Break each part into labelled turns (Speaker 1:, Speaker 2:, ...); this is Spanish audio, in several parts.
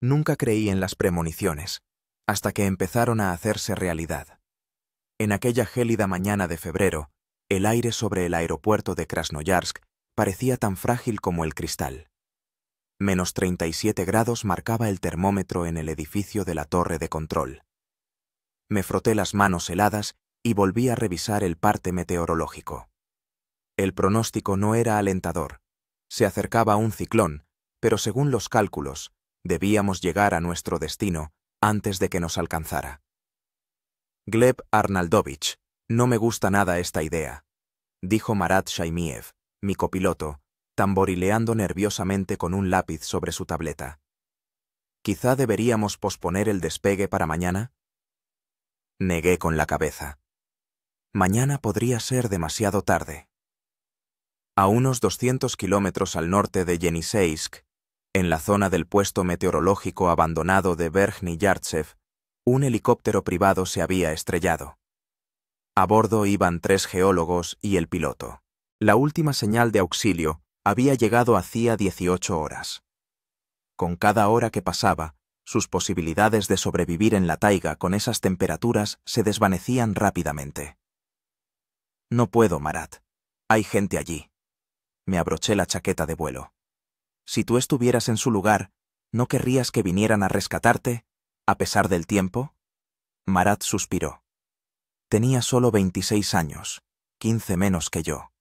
Speaker 1: Nunca creí en las premoniciones, hasta que empezaron a hacerse realidad. En aquella gélida mañana de febrero, el aire sobre el aeropuerto de Krasnoyarsk parecía tan frágil como el cristal. -37 grados marcaba el termómetro en el edificio de la torre de control. Me froté las manos heladas y volví a revisar el parte meteorológico. El pronóstico no era alentador. Se acercaba un ciclón, pero según los cálculos, debíamos llegar a nuestro destino antes de que nos alcanzara. Gleb Arnaldovich, no me gusta nada esta idea, dijo Marat Shaimiev, mi copiloto, tamborileando nerviosamente con un lápiz sobre su tableta. ¿Quizá deberíamos posponer el despegue para mañana? Negué con la cabeza. Mañana podría ser demasiado tarde. A unos 200 kilómetros al norte de Yeniseisk, en la zona del puesto meteorológico abandonado de Verkhny Yartsev, un helicóptero privado se había estrellado. A bordo iban 3 geólogos y el piloto. La última señal de auxilio había llegado hacía 18 horas. Con cada hora que pasaba, sus posibilidades de sobrevivir en la taiga con esas temperaturas se desvanecían rápidamente. No puedo, Marat. Hay gente allí. Me abroché la chaqueta de vuelo. Si tú estuvieras en su lugar, ¿no querrías que vinieran a rescatarte, a pesar del tiempo? Marat suspiró. Tenía solo 26 años, 15 menos que yo.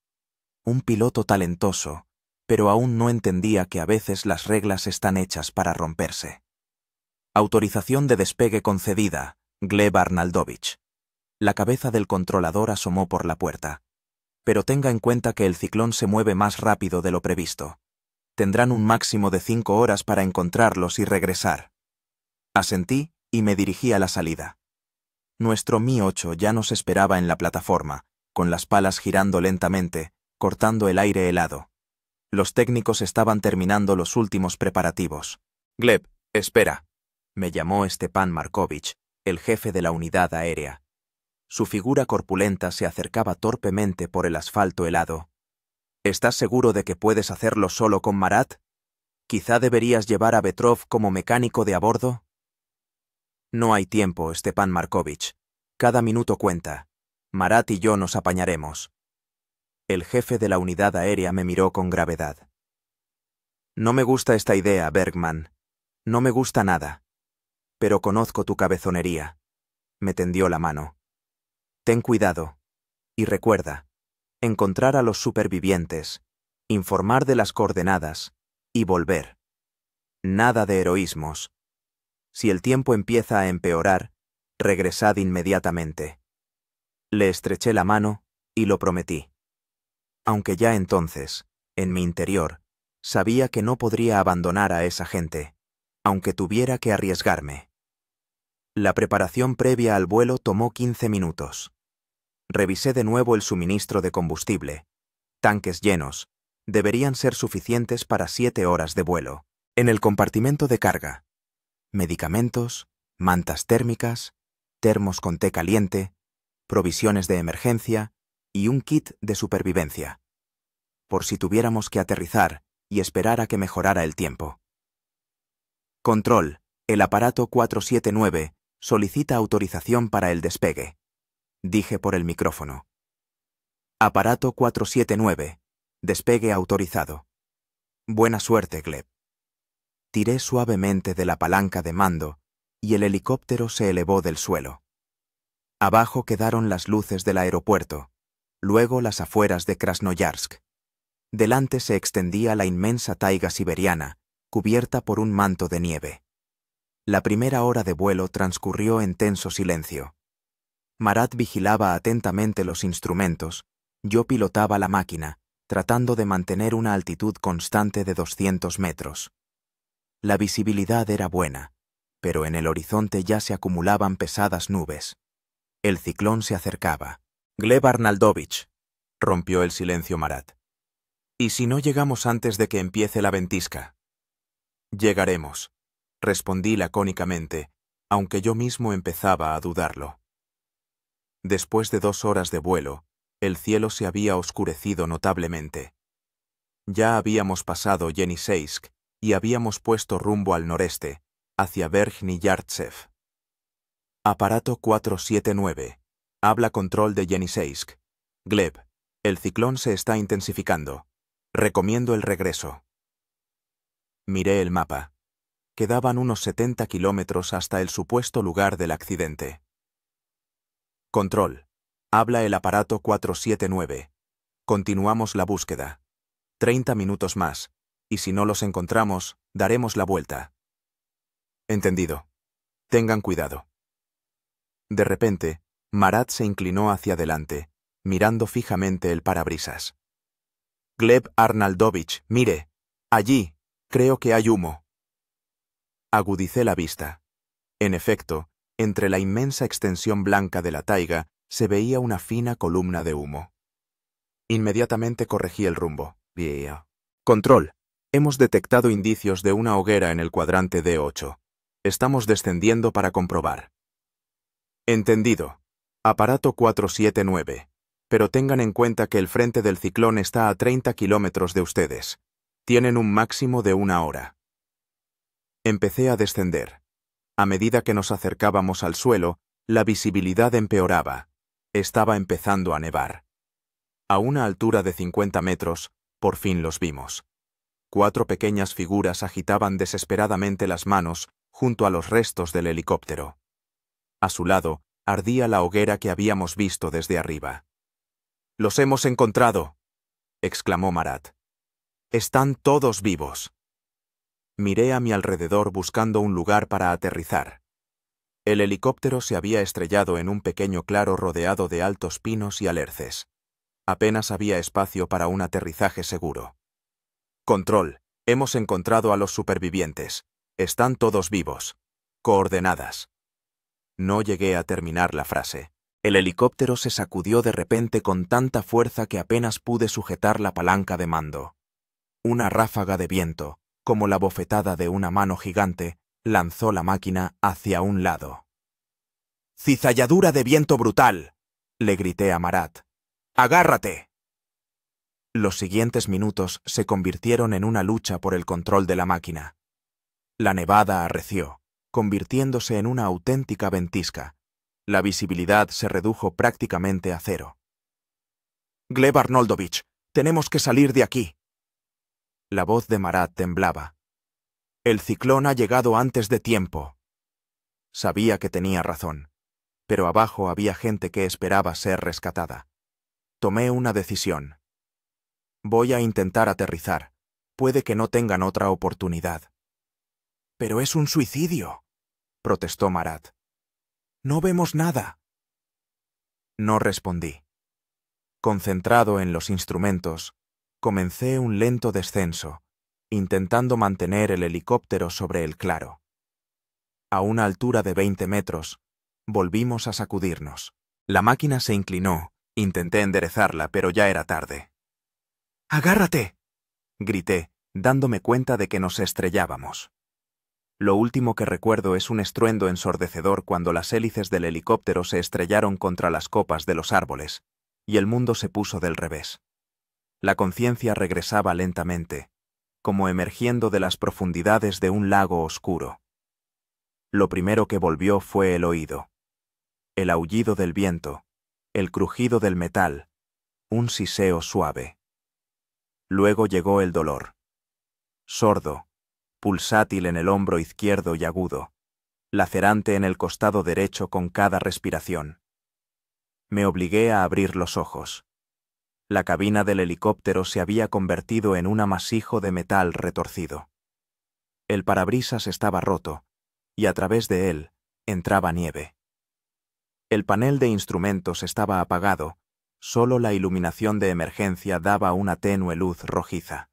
Speaker 1: Un piloto talentoso, pero aún no entendía que a veces las reglas están hechas para romperse. Autorización de despegue concedida, Gleb Arnaldovich. La cabeza del controlador asomó por la puerta. Pero tenga en cuenta que el ciclón se mueve más rápido de lo previsto. Tendrán un máximo de 5 horas para encontrarlos y regresar. Asentí y me dirigí a la salida. Nuestro Mi-8 ya nos esperaba en la plataforma, con las palas girando lentamente, cortando el aire helado. Los técnicos estaban terminando los últimos preparativos. Gleb, espera, me llamó Stepan Markovich, el jefe de la unidad aérea. Su figura corpulenta se acercaba torpemente por el asfalto helado. ¿Estás seguro de que puedes hacerlo solo con Marat? ¿Quizá deberías llevar a Petrov como mecánico de a bordo? No hay tiempo, Stepan Markovich. Cada minuto cuenta. Marat y yo nos apañaremos. El jefe de la unidad aérea me miró con gravedad. No me gusta esta idea, Bergman. No me gusta nada. Pero conozco tu cabezonería. Me tendió la mano. Ten cuidado. Y recuerda, encontrar a los supervivientes, informar de las coordenadas y volver. Nada de heroísmos. Si el tiempo empieza a empeorar, regresad inmediatamente. Le estreché la mano y lo prometí. Aunque ya entonces, en mi interior, sabía que no podría abandonar a esa gente, aunque tuviera que arriesgarme. La preparación previa al vuelo tomó 15 minutos. Revisé de nuevo el suministro de combustible. Tanques llenos. Deberían ser suficientes para 7 horas de vuelo. En el compartimento de carga. Medicamentos, mantas térmicas, termos con té caliente, provisiones de emergencia y un kit de supervivencia. Por si tuviéramos que aterrizar y esperar a que mejorara el tiempo. Control. El aparato 479 solicita autorización para el despegue. Dije por el micrófono. Aparato 479. Despegue autorizado. Buena suerte, Gleb. Tiré suavemente de la palanca de mando y el helicóptero se elevó del suelo. Abajo quedaron las luces del aeropuerto, luego las afueras de Krasnoyarsk. Delante se extendía la inmensa taiga siberiana, cubierta por un manto de nieve. La primera hora de vuelo transcurrió en tenso silencio. Marat vigilaba atentamente los instrumentos, yo pilotaba la máquina, tratando de mantener una altitud constante de 200 metros. La visibilidad era buena, pero en el horizonte ya se acumulaban pesadas nubes. El ciclón se acercaba. Gleb Arnaldovich, rompió el silencio Marat. ¿Y si no llegamos antes de que empiece la ventisca? Llegaremos, respondí lacónicamente, aunque yo mismo empezaba a dudarlo. Después de 2 horas de vuelo, el cielo se había oscurecido notablemente. Ya habíamos pasado Yeniseisk y habíamos puesto rumbo al noreste, hacia Verkhny Yartsev. Aparato 479. Habla control de Yeniseisk. Gleb, el ciclón se está intensificando. Recomiendo el regreso. Miré el mapa. Quedaban unos 70 kilómetros hasta el supuesto lugar del accidente. Control. Habla el aparato 479. Continuamos la búsqueda. 30 minutos más, y si no los encontramos, daremos la vuelta. Entendido. Tengan cuidado. De repente, Marat se inclinó hacia adelante, mirando fijamente el parabrisas. Gleb Arnaldovich, mire. Allí, creo que hay humo. Agudicé la vista. En efecto, entre la inmensa extensión blanca de la taiga se veía una fina columna de humo. Inmediatamente corregí el rumbo. Control. Hemos detectado indicios de una hoguera en el cuadrante D8. Estamos descendiendo para comprobar. Entendido. Aparato 479. Pero tengan en cuenta que el frente del ciclón está a 30 kilómetros de ustedes. Tienen un máximo de 1 hora. Empecé a descender. A medida que nos acercábamos al suelo, la visibilidad empeoraba. Estaba empezando a nevar. A una altura de 50 metros, por fin los vimos. 4 pequeñas figuras agitaban desesperadamente las manos junto a los restos del helicóptero. A su lado, ardía la hoguera que habíamos visto desde arriba. «¡Los hemos encontrado!», exclamó Marat. «Están todos vivos». Miré a mi alrededor buscando un lugar para aterrizar. El helicóptero se había estrellado en un pequeño claro rodeado de altos pinos y alerces. Apenas había espacio para un aterrizaje seguro. «Control, hemos encontrado a los supervivientes. Están todos vivos. Coordenadas». No llegué a terminar la frase. El helicóptero se sacudió de repente con tanta fuerza que apenas pude sujetar la palanca de mando. Una ráfaga de viento, como la bofetada de una mano gigante, lanzó la máquina hacia un lado. «¡Cizalladura de viento brutal!», le grité a Marat. «¡Agárrate!». Los siguientes minutos se convirtieron en una lucha por el control de la máquina. La nevada arreció, convirtiéndose en una auténtica ventisca. La visibilidad se redujo prácticamente a cero. «Gleb Arnoldovich, tenemos que salir de aquí». La voz de Marat temblaba. «El ciclón ha llegado antes de tiempo». Sabía que tenía razón, pero abajo había gente que esperaba ser rescatada. Tomé una decisión. «Voy a intentar aterrizar. Puede que no tengan otra oportunidad». «Pero es un suicidio», protestó Marat. «No vemos nada». No respondí. Concentrado en los instrumentos, comencé un lento descenso, intentando mantener el helicóptero sobre el claro. A una altura de 20 metros, volvimos a sacudirnos. La máquina se inclinó, intenté enderezarla, pero ya era tarde. «¡Agárrate!», grité, dándome cuenta de que nos estrellábamos. Lo último que recuerdo es un estruendo ensordecedor cuando las hélices del helicóptero se estrellaron contra las copas de los árboles, y el mundo se puso del revés. La conciencia regresaba lentamente, como emergiendo de las profundidades de un lago oscuro. Lo primero que volvió fue el oído. El aullido del viento, el crujido del metal, un siseo suave. Luego llegó el dolor. Sordo, pulsátil en el hombro izquierdo y agudo, lacerante en el costado derecho con cada respiración. Me obligué a abrir los ojos. La cabina del helicóptero se había convertido en un amasijo de metal retorcido. El parabrisas estaba roto, y a través de él entraba nieve. El panel de instrumentos estaba apagado, solo la iluminación de emergencia daba una tenue luz rojiza.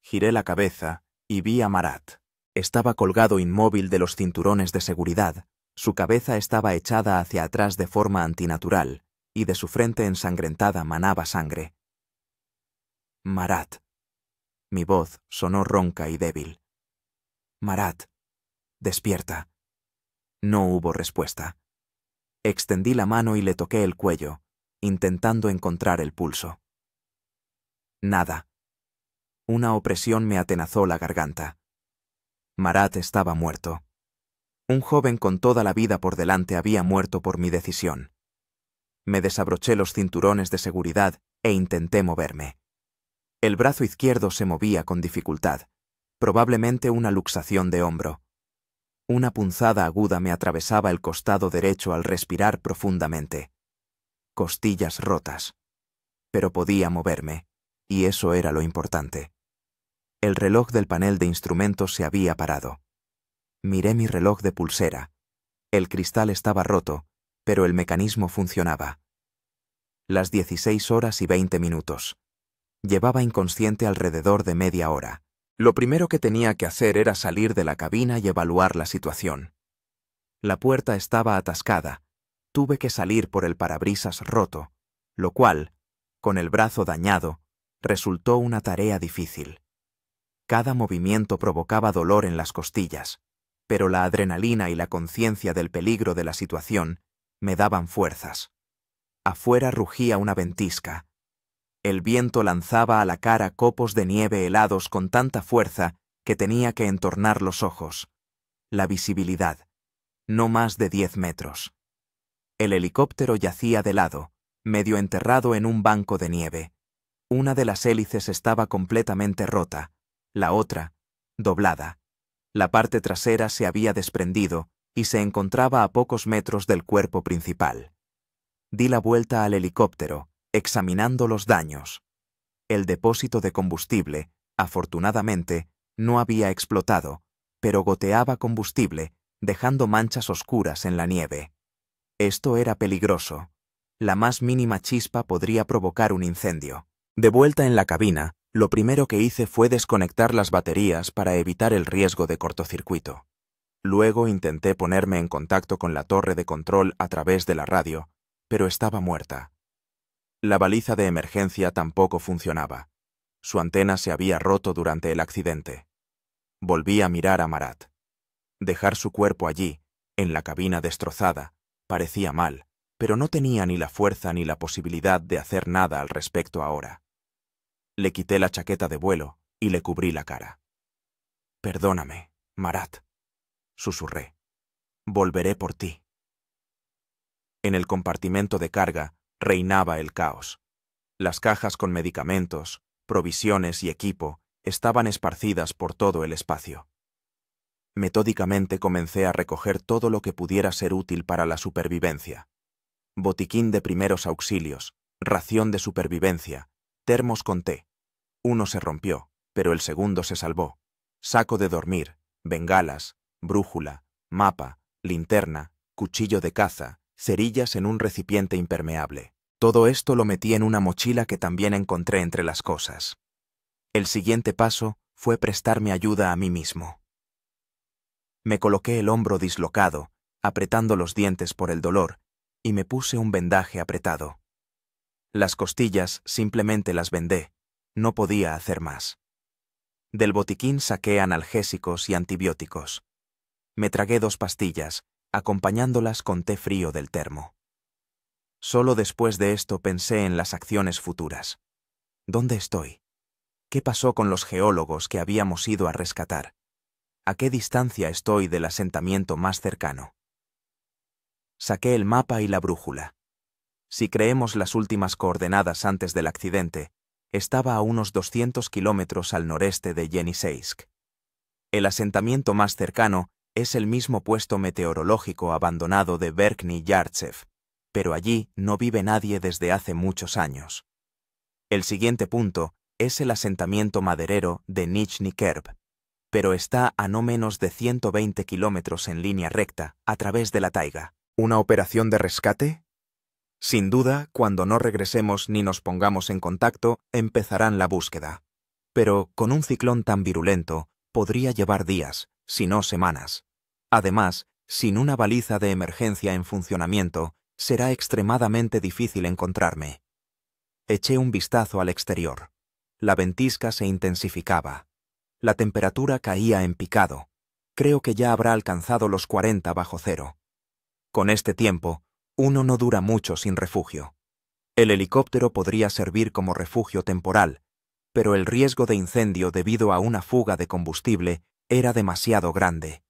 Speaker 1: Giré la cabeza y vi a Marat. Estaba colgado inmóvil de los cinturones de seguridad, su cabeza estaba echada hacia atrás de forma antinatural, y de su frente ensangrentada manaba sangre. «Marat». Mi voz sonó ronca y débil. «Marat, despierta». No hubo respuesta. Extendí la mano y le toqué el cuello, intentando encontrar el pulso. Nada. Una opresión me atenazó la garganta. Marat estaba muerto. Un joven con toda la vida por delante había muerto por mi decisión. Me desabroché los cinturones de seguridad e intenté moverme. El brazo izquierdo se movía con dificultad, probablemente una luxación de hombro. Una punzada aguda me atravesaba el costado derecho al respirar profundamente. Costillas rotas. Pero podía moverme, y eso era lo importante. El reloj del panel de instrumentos se había parado. Miré mi reloj de pulsera. El cristal estaba roto, pero el mecanismo funcionaba. Las 16:20. Llevaba inconsciente alrededor de media hora. Lo primero que tenía que hacer era salir de la cabina y evaluar la situación. La puerta estaba atascada. Tuve que salir por el parabrisas roto, lo cual, con el brazo dañado, resultó una tarea difícil. Cada movimiento provocaba dolor en las costillas, pero la adrenalina y la conciencia del peligro de la situación me daban fuerzas. Afuera rugía una ventisca. El viento lanzaba a la cara copos de nieve helados con tanta fuerza que tenía que entornar los ojos. La visibilidad. No más de 10 metros. El helicóptero yacía de lado, medio enterrado en un banco de nieve. Una de las hélices estaba completamente rota, la otra, doblada. La parte trasera se había desprendido y se encontraba a pocos metros del cuerpo principal. Di la vuelta al helicóptero, examinando los daños. El depósito de combustible, afortunadamente, no había explotado, pero goteaba combustible, dejando manchas oscuras en la nieve. Esto era peligroso. La más mínima chispa podría provocar un incendio. De vuelta en la cabina, lo primero que hice fue desconectar las baterías para evitar el riesgo de cortocircuito. Luego intenté ponerme en contacto con la torre de control a través de la radio, pero estaba muerta. La baliza de emergencia tampoco funcionaba. Su antena se había roto durante el accidente. Volví a mirar a Marat. Dejar su cuerpo allí, en la cabina destrozada, parecía mal, pero no tenía ni la fuerza ni la posibilidad de hacer nada al respecto ahora. Le quité la chaqueta de vuelo y le cubrí la cara. «Perdóname, Marat», susurré. «Volveré por ti». En el compartimento de carga reinaba el caos. Las cajas con medicamentos, provisiones y equipo estaban esparcidas por todo el espacio. Metódicamente comencé a recoger todo lo que pudiera ser útil para la supervivencia. Botiquín de primeros auxilios, ración de supervivencia, termos con té. Uno se rompió, pero el segundo se salvó. Saco de dormir, bengalas, brújula, mapa, linterna, cuchillo de caza, cerillas en un recipiente impermeable. Todo esto lo metí en una mochila que también encontré entre las cosas. El siguiente paso fue prestarme ayuda a mí mismo. Me coloqué el hombro dislocado, apretando los dientes por el dolor, y me puse un vendaje apretado. Las costillas simplemente las vendé, no podía hacer más. Del botiquín saqué analgésicos y antibióticos. Me tragué 2 pastillas, acompañándolas con té frío del termo. Solo después de esto pensé en las acciones futuras. ¿Dónde estoy? ¿Qué pasó con los geólogos que habíamos ido a rescatar? ¿A qué distancia estoy del asentamiento más cercano? Saqué el mapa y la brújula. Si creemos las últimas coordenadas antes del accidente, estaba a unos 200 kilómetros al noreste de Yeniseisk. El asentamiento más cercano es el mismo puesto meteorológico abandonado de Verkhny Yartsev, pero allí no vive nadie desde hace muchos años. El siguiente punto es el asentamiento maderero de Nizhny Kerb, pero está a no menos de 120 kilómetros en línea recta a través de la taiga. ¿Una operación de rescate? Sin duda, cuando no regresemos ni nos pongamos en contacto, empezarán la búsqueda. Pero con un ciclón tan virulento, podría llevar días, si no semanas. Además, sin una baliza de emergencia en funcionamiento, será extremadamente difícil encontrarme. Eché un vistazo al exterior. La ventisca se intensificaba. La temperatura caía en picado. Creo que ya habrá alcanzado los 40 bajo cero. Con este tiempo, uno no dura mucho sin refugio. El helicóptero podría servir como refugio temporal, pero el riesgo de incendio debido a una fuga de combustible era demasiado grande.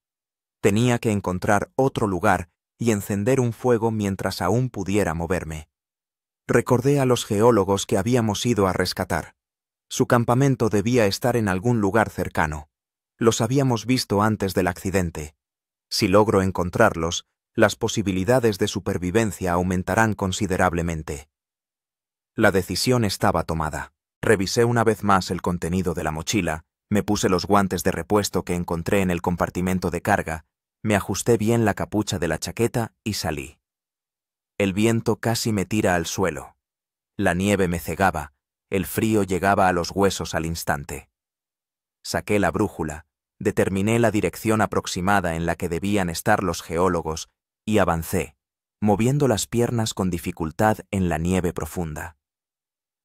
Speaker 1: Tenía que encontrar otro lugar y encender un fuego mientras aún pudiera moverme. Recordé a los geólogos que habíamos ido a rescatar. Su campamento debía estar en algún lugar cercano. Los habíamos visto antes del accidente. Si logro encontrarlos, las posibilidades de supervivencia aumentarán considerablemente. La decisión estaba tomada. Revisé una vez más el contenido de la mochila, me puse los guantes de repuesto que encontré en el compartimento de carga, me ajusté bien la capucha de la chaqueta y salí. El viento casi me tira al suelo. La nieve me cegaba, el frío llegaba a los huesos al instante. Saqué la brújula, determiné la dirección aproximada en la que debían estar los geólogos y avancé, moviendo las piernas con dificultad en la nieve profunda.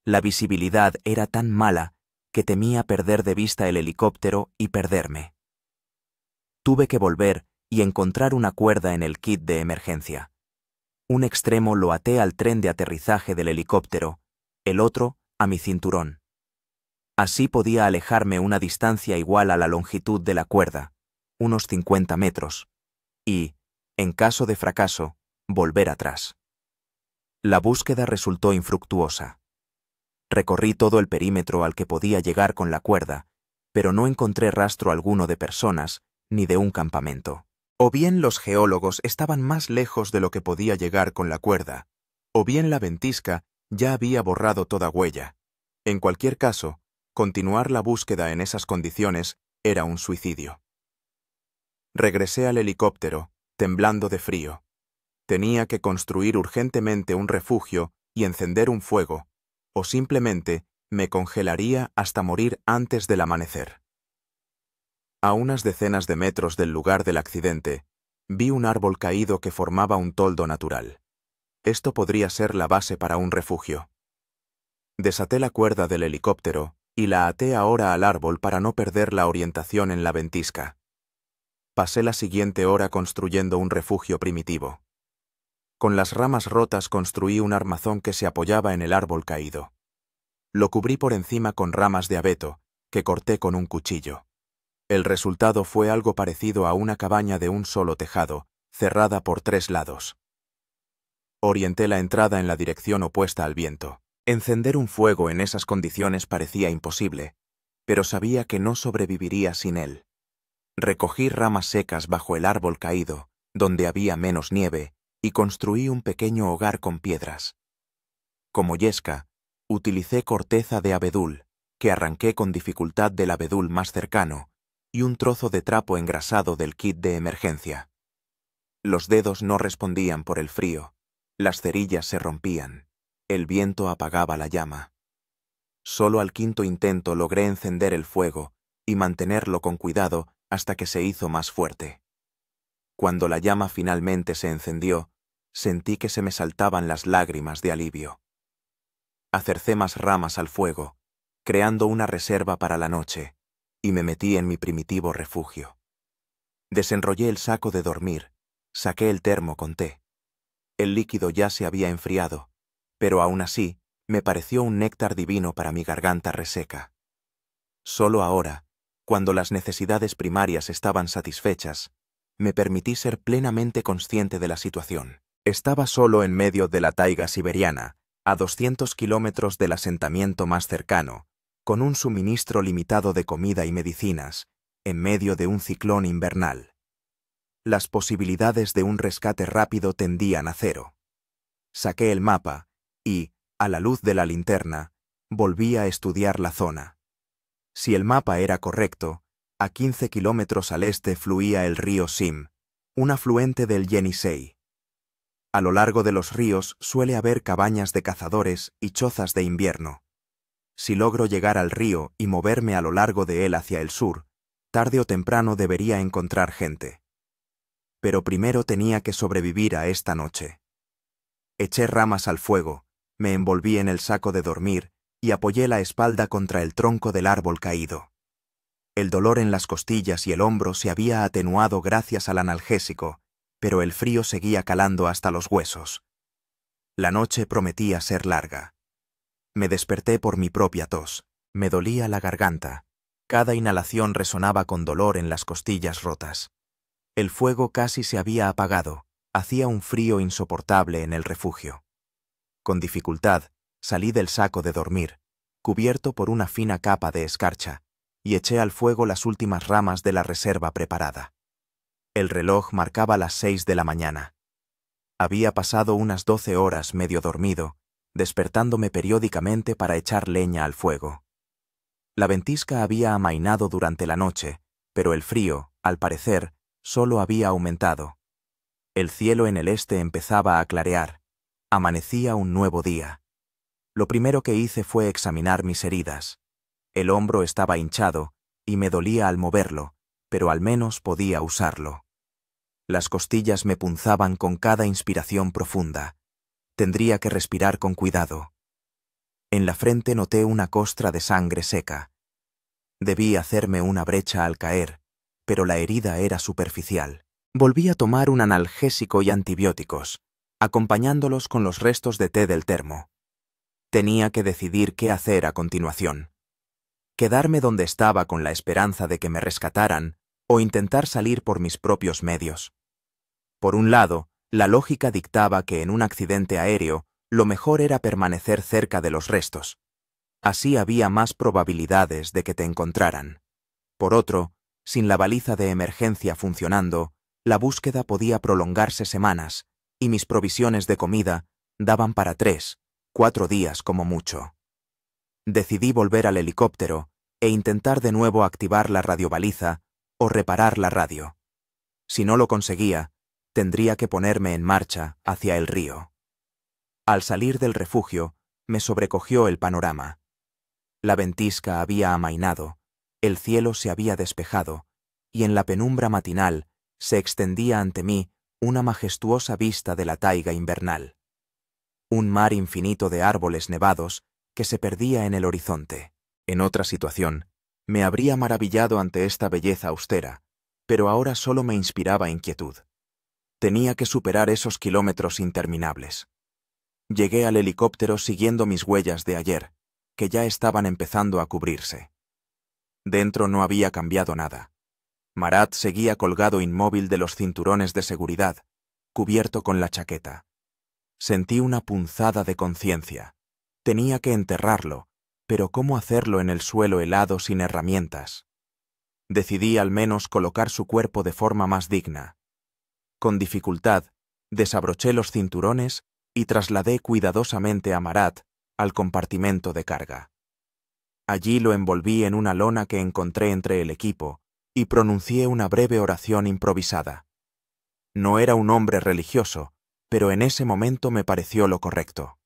Speaker 1: La visibilidad era tan mala que temía perder de vista el helicóptero y perderme. Tuve que volver y encontrar una cuerda en el kit de emergencia. Un extremo lo até al tren de aterrizaje del helicóptero, el otro a mi cinturón. Así podía alejarme una distancia igual a la longitud de la cuerda, unos 50 metros, y, en caso de fracaso, volver atrás. La búsqueda resultó infructuosa. Recorrí todo el perímetro al que podía llegar con la cuerda, pero no encontré rastro alguno de personas ni de un campamento. O bien los geólogos estaban más lejos de lo que podía llegar con la cuerda, o bien la ventisca ya había borrado toda huella. En cualquier caso, continuar la búsqueda en esas condiciones era un suicidio. Regresé al helicóptero, temblando de frío. Tenía que construir urgentemente un refugio y encender un fuego, o simplemente me congelaría hasta morir antes del amanecer. A unas decenas de metros del lugar del accidente, vi un árbol caído que formaba un toldo natural. Esto podría ser la base para un refugio. Desaté la cuerda del helicóptero y la até ahora al árbol para no perder la orientación en la ventisca. Pasé la siguiente hora construyendo un refugio primitivo. Con las ramas rotas construí un armazón que se apoyaba en el árbol caído. Lo cubrí por encima con ramas de abeto, que corté con un cuchillo. El resultado fue algo parecido a una cabaña de un solo tejado, cerrada por 3 lados. Orienté la entrada en la dirección opuesta al viento. Encender un fuego en esas condiciones parecía imposible, pero sabía que no sobreviviría sin él. Recogí ramas secas bajo el árbol caído, donde había menos nieve, y construí un pequeño hogar con piedras. Como yesca, utilicé corteza de abedul, que arranqué con dificultad del abedul más cercano, y un trozo de trapo engrasado del kit de emergencia. Los dedos no respondían por el frío, las cerillas se rompían, el viento apagaba la llama. Solo al 5º intento logré encender el fuego y mantenerlo con cuidado hasta que se hizo más fuerte. Cuando la llama finalmente se encendió, sentí que se me saltaban las lágrimas de alivio. Acercé más ramas al fuego, creando una reserva para la noche, y me metí en mi primitivo refugio. Desenrollé el saco de dormir, saqué el termo con té. El líquido ya se había enfriado, pero aún así me pareció un néctar divino para mi garganta reseca. Solo ahora, cuando las necesidades primarias estaban satisfechas, me permití ser plenamente consciente de la situación. Estaba solo en medio de la taiga siberiana, a 200 kilómetros del asentamiento más cercano, con un suministro limitado de comida y medicinas, en medio de un ciclón invernal. Las posibilidades de un rescate rápido tendían a 0. Saqué el mapa y, a la luz de la linterna, volví a estudiar la zona. Si el mapa era correcto, a 15 kilómetros al este fluía el río Sim, un afluente del Yenisei. A lo largo de los ríos suele haber cabañas de cazadores y chozas de invierno. Si logro llegar al río y moverme a lo largo de él hacia el sur, tarde o temprano debería encontrar gente. Pero primero tenía que sobrevivir a esta noche. Eché ramas al fuego, me envolví en el saco de dormir y apoyé la espalda contra el tronco del árbol caído. El dolor en las costillas y el hombro se había atenuado gracias al analgésico, pero el frío seguía calando hasta los huesos. La noche prometía ser larga. Me desperté por mi propia tos, me dolía la garganta. Cada inhalación resonaba con dolor en las costillas rotas. El fuego casi se había apagado, hacía un frío insoportable en el refugio. Con dificultad, salí del saco de dormir, cubierto por una fina capa de escarcha, y eché al fuego las últimas ramas de la reserva preparada. El reloj marcaba las 6 de la mañana. Había pasado unas 12 horas medio dormido, despertándome periódicamente para echar leña al fuego. La ventisca había amainado durante la noche, pero el frío, al parecer, solo había aumentado. El cielo en el este empezaba a clarear. Amanecía un nuevo día. Lo primero que hice fue examinar mis heridas. El hombro estaba hinchado y me dolía al moverlo, pero al menos podía usarlo. Las costillas me punzaban con cada inspiración profunda. Tendría que respirar con cuidado. En la frente noté una costra de sangre seca. Debí hacerme una brecha al caer, pero la herida era superficial. Volví a tomar un analgésico y antibióticos, acompañándolos con los restos de té del termo. Tenía que decidir qué hacer a continuación. Quedarme donde estaba con la esperanza de que me rescataran o intentar salir por mis propios medios. Por un lado, la lógica dictaba que en un accidente aéreo lo mejor era permanecer cerca de los restos. Así había más probabilidades de que te encontraran. Por otro, sin la baliza de emergencia funcionando, la búsqueda podía prolongarse semanas, y mis provisiones de comida daban para 3, 4 días como mucho. Decidí volver al helicóptero e intentar de nuevo activar la radiobaliza o reparar la radio. Si no lo conseguía, tendría que ponerme en marcha hacia el río. Al salir del refugio, me sobrecogió el panorama. La ventisca había amainado, el cielo se había despejado, y en la penumbra matinal se extendía ante mí una majestuosa vista de la taiga invernal. Un mar infinito de árboles nevados que se perdía en el horizonte. En otra situación, me habría maravillado ante esta belleza austera, pero ahora solo me inspiraba inquietud. Tenía que superar esos kilómetros interminables. Llegué al helicóptero siguiendo mis huellas de ayer, que ya estaban empezando a cubrirse. Dentro no había cambiado nada. Marat seguía colgado inmóvil de los cinturones de seguridad, cubierto con la chaqueta. Sentí una punzada de conciencia. Tenía que enterrarlo, pero ¿cómo hacerlo en el suelo helado sin herramientas? Decidí al menos colocar su cuerpo de forma más digna. Con dificultad, desabroché los cinturones y trasladé cuidadosamente a Marat al compartimento de carga. Allí lo envolví en una lona que encontré entre el equipo y pronuncié una breve oración improvisada. No era un hombre religioso, pero en ese momento me pareció lo correcto.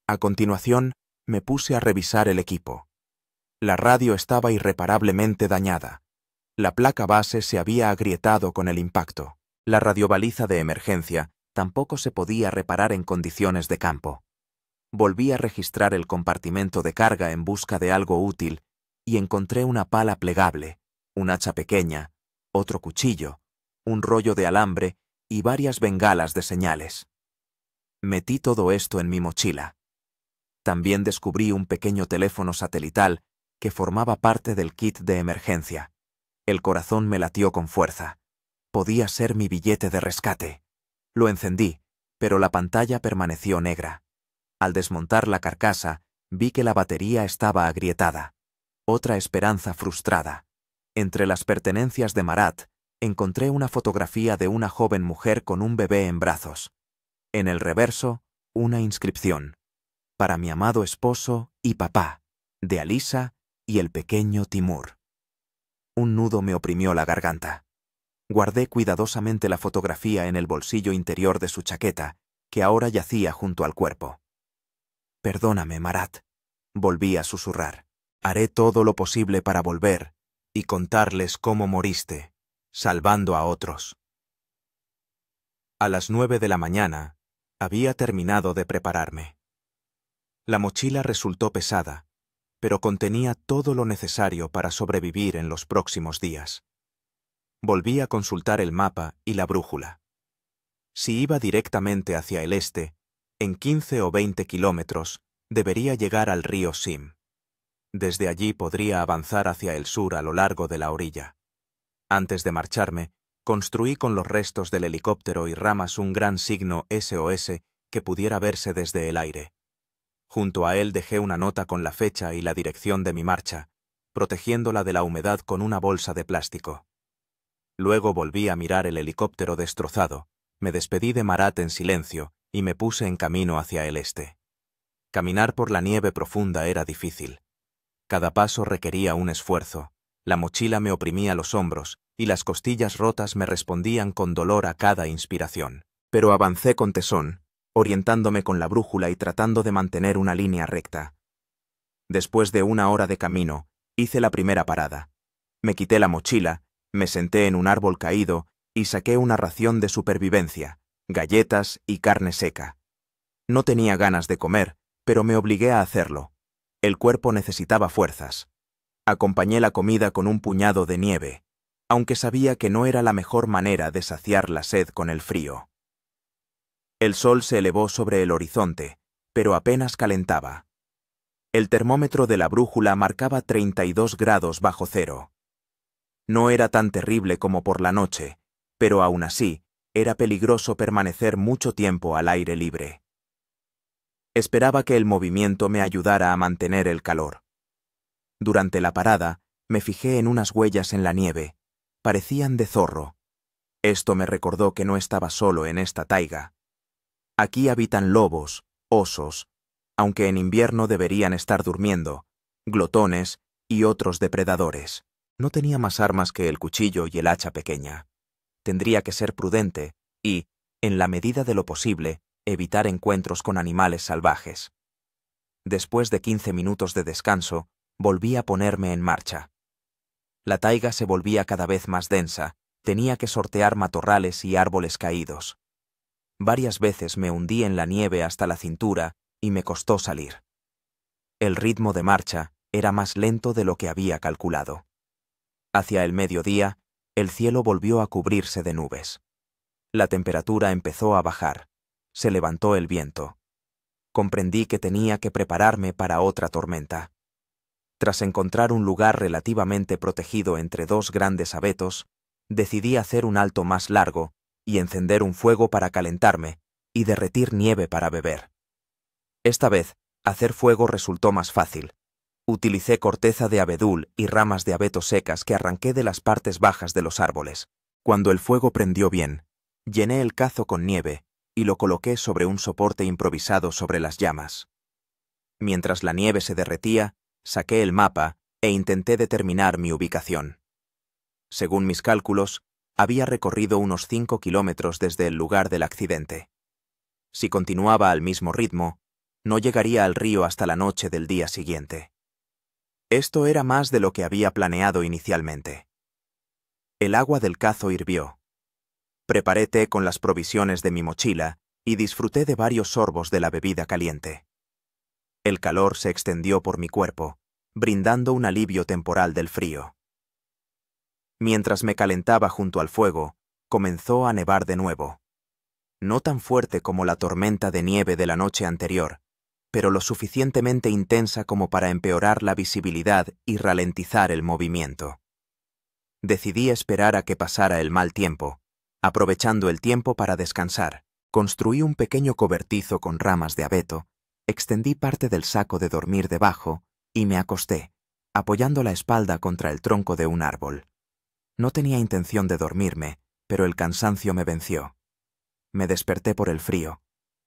Speaker 1: A continuación, me puse a revisar el equipo. La radio estaba irreparablemente dañada. La placa base se había agrietado con el impacto. La radiobaliza de emergencia tampoco se podía reparar en condiciones de campo. Volví a registrar el compartimento de carga en busca de algo útil y encontré una pala plegable, un hacha pequeña, otro cuchillo, un rollo de alambre y varias bengalas de señales. Metí todo esto en mi mochila. También descubrí un pequeño teléfono satelital que formaba parte del kit de emergencia. El corazón me latió con fuerza. Podía ser mi billete de rescate. Lo encendí, pero la pantalla permaneció negra. Al desmontar la carcasa, vi que la batería estaba agrietada. Otra esperanza frustrada. Entre las pertenencias de Marat, encontré una fotografía de una joven mujer con un bebé en brazos. En el reverso, una inscripción. Para mi amado esposo y papá, de Alisa y el pequeño Timur. Un nudo me oprimió la garganta. Guardé cuidadosamente la fotografía en el bolsillo interior de su chaqueta, que ahora yacía junto al cuerpo. Perdóname, Marat, volví a susurrar. Haré todo lo posible para volver y contarles cómo moriste, salvando a otros. A las 9 de la mañana, había terminado de prepararme. La mochila resultó pesada, pero contenía todo lo necesario para sobrevivir en los próximos días. Volví a consultar el mapa y la brújula. Si iba directamente hacia el este, en 15 o 20 kilómetros, debería llegar al río Sim. Desde allí podría avanzar hacia el sur a lo largo de la orilla. Antes de marcharme, construí con los restos del helicóptero y ramas un gran signo SOS que pudiera verse desde el aire. Junto a él dejé una nota con la fecha y la dirección de mi marcha, protegiéndola de la humedad con una bolsa de plástico. Luego volví a mirar el helicóptero destrozado, me despedí de Marat en silencio y me puse en camino hacia el este. Caminar por la nieve profunda era difícil. Cada paso requería un esfuerzo, la mochila me oprimía los hombros y las costillas rotas me respondían con dolor a cada inspiración. Pero avancé con tesón, orientándome con la brújula y tratando de mantener una línea recta. Después de 1 hora de camino, hice la primera parada. Me quité la mochila, me senté en un árbol caído y saqué una ración de supervivencia, galletas y carne seca. No tenía ganas de comer, pero me obligué a hacerlo. El cuerpo necesitaba fuerzas. Acompañé la comida con un puñado de nieve, aunque sabía que no era la mejor manera de saciar la sed con el frío. El sol se elevó sobre el horizonte, pero apenas calentaba. El termómetro de la brújula marcaba 32 grados bajo cero. No era tan terrible como por la noche, pero aún así, era peligroso permanecer mucho tiempo al aire libre. Esperaba que el movimiento me ayudara a mantener el calor. Durante la parada, me fijé en unas huellas en la nieve. Parecían de zorro. Esto me recordó que no estaba solo en esta taiga. Aquí habitan lobos, osos, aunque en invierno deberían estar durmiendo, glotones y otros depredadores. No tenía más armas que el cuchillo y el hacha pequeña. Tendría que ser prudente y, en la medida de lo posible, evitar encuentros con animales salvajes. Después de 15 minutos de descanso, volví a ponerme en marcha. La taiga se volvía cada vez más densa, tenía que sortear matorrales y árboles caídos. Varias veces me hundí en la nieve hasta la cintura y me costó salir. El ritmo de marcha era más lento de lo que había calculado. Hacia el mediodía, el cielo volvió a cubrirse de nubes. La temperatura empezó a bajar. Se levantó el viento. Comprendí que tenía que prepararme para otra tormenta. Tras encontrar un lugar relativamente protegido entre dos grandes abetos, decidí hacer un alto más largo y encender un fuego para calentarme y derretir nieve para beber. Esta vez, hacer fuego resultó más fácil. Utilicé corteza de abedul y ramas de abeto secas que arranqué de las partes bajas de los árboles. Cuando el fuego prendió bien, llené el cazo con nieve y lo coloqué sobre un soporte improvisado sobre las llamas. Mientras la nieve se derretía, saqué el mapa e intenté determinar mi ubicación. Según mis cálculos, había recorrido unos 5 kilómetros desde el lugar del accidente. Si continuaba al mismo ritmo, no llegaría al río hasta la noche del día siguiente. Esto era más de lo que había planeado inicialmente. El agua del cazo hirvió. Preparé té con las provisiones de mi mochila y disfruté de varios sorbos de la bebida caliente. El calor se extendió por mi cuerpo, brindando un alivio temporal del frío. Mientras me calentaba junto al fuego, comenzó a nevar de nuevo. No tan fuerte como la tormenta de nieve de la noche anterior, pero lo suficientemente intensa como para empeorar la visibilidad y ralentizar el movimiento. Decidí esperar a que pasara el mal tiempo. Aprovechando el tiempo para descansar, construí un pequeño cobertizo con ramas de abeto, extendí parte del saco de dormir debajo y me acosté, apoyando la espalda contra el tronco de un árbol. No tenía intención de dormirme, pero el cansancio me venció. Me desperté por el frío.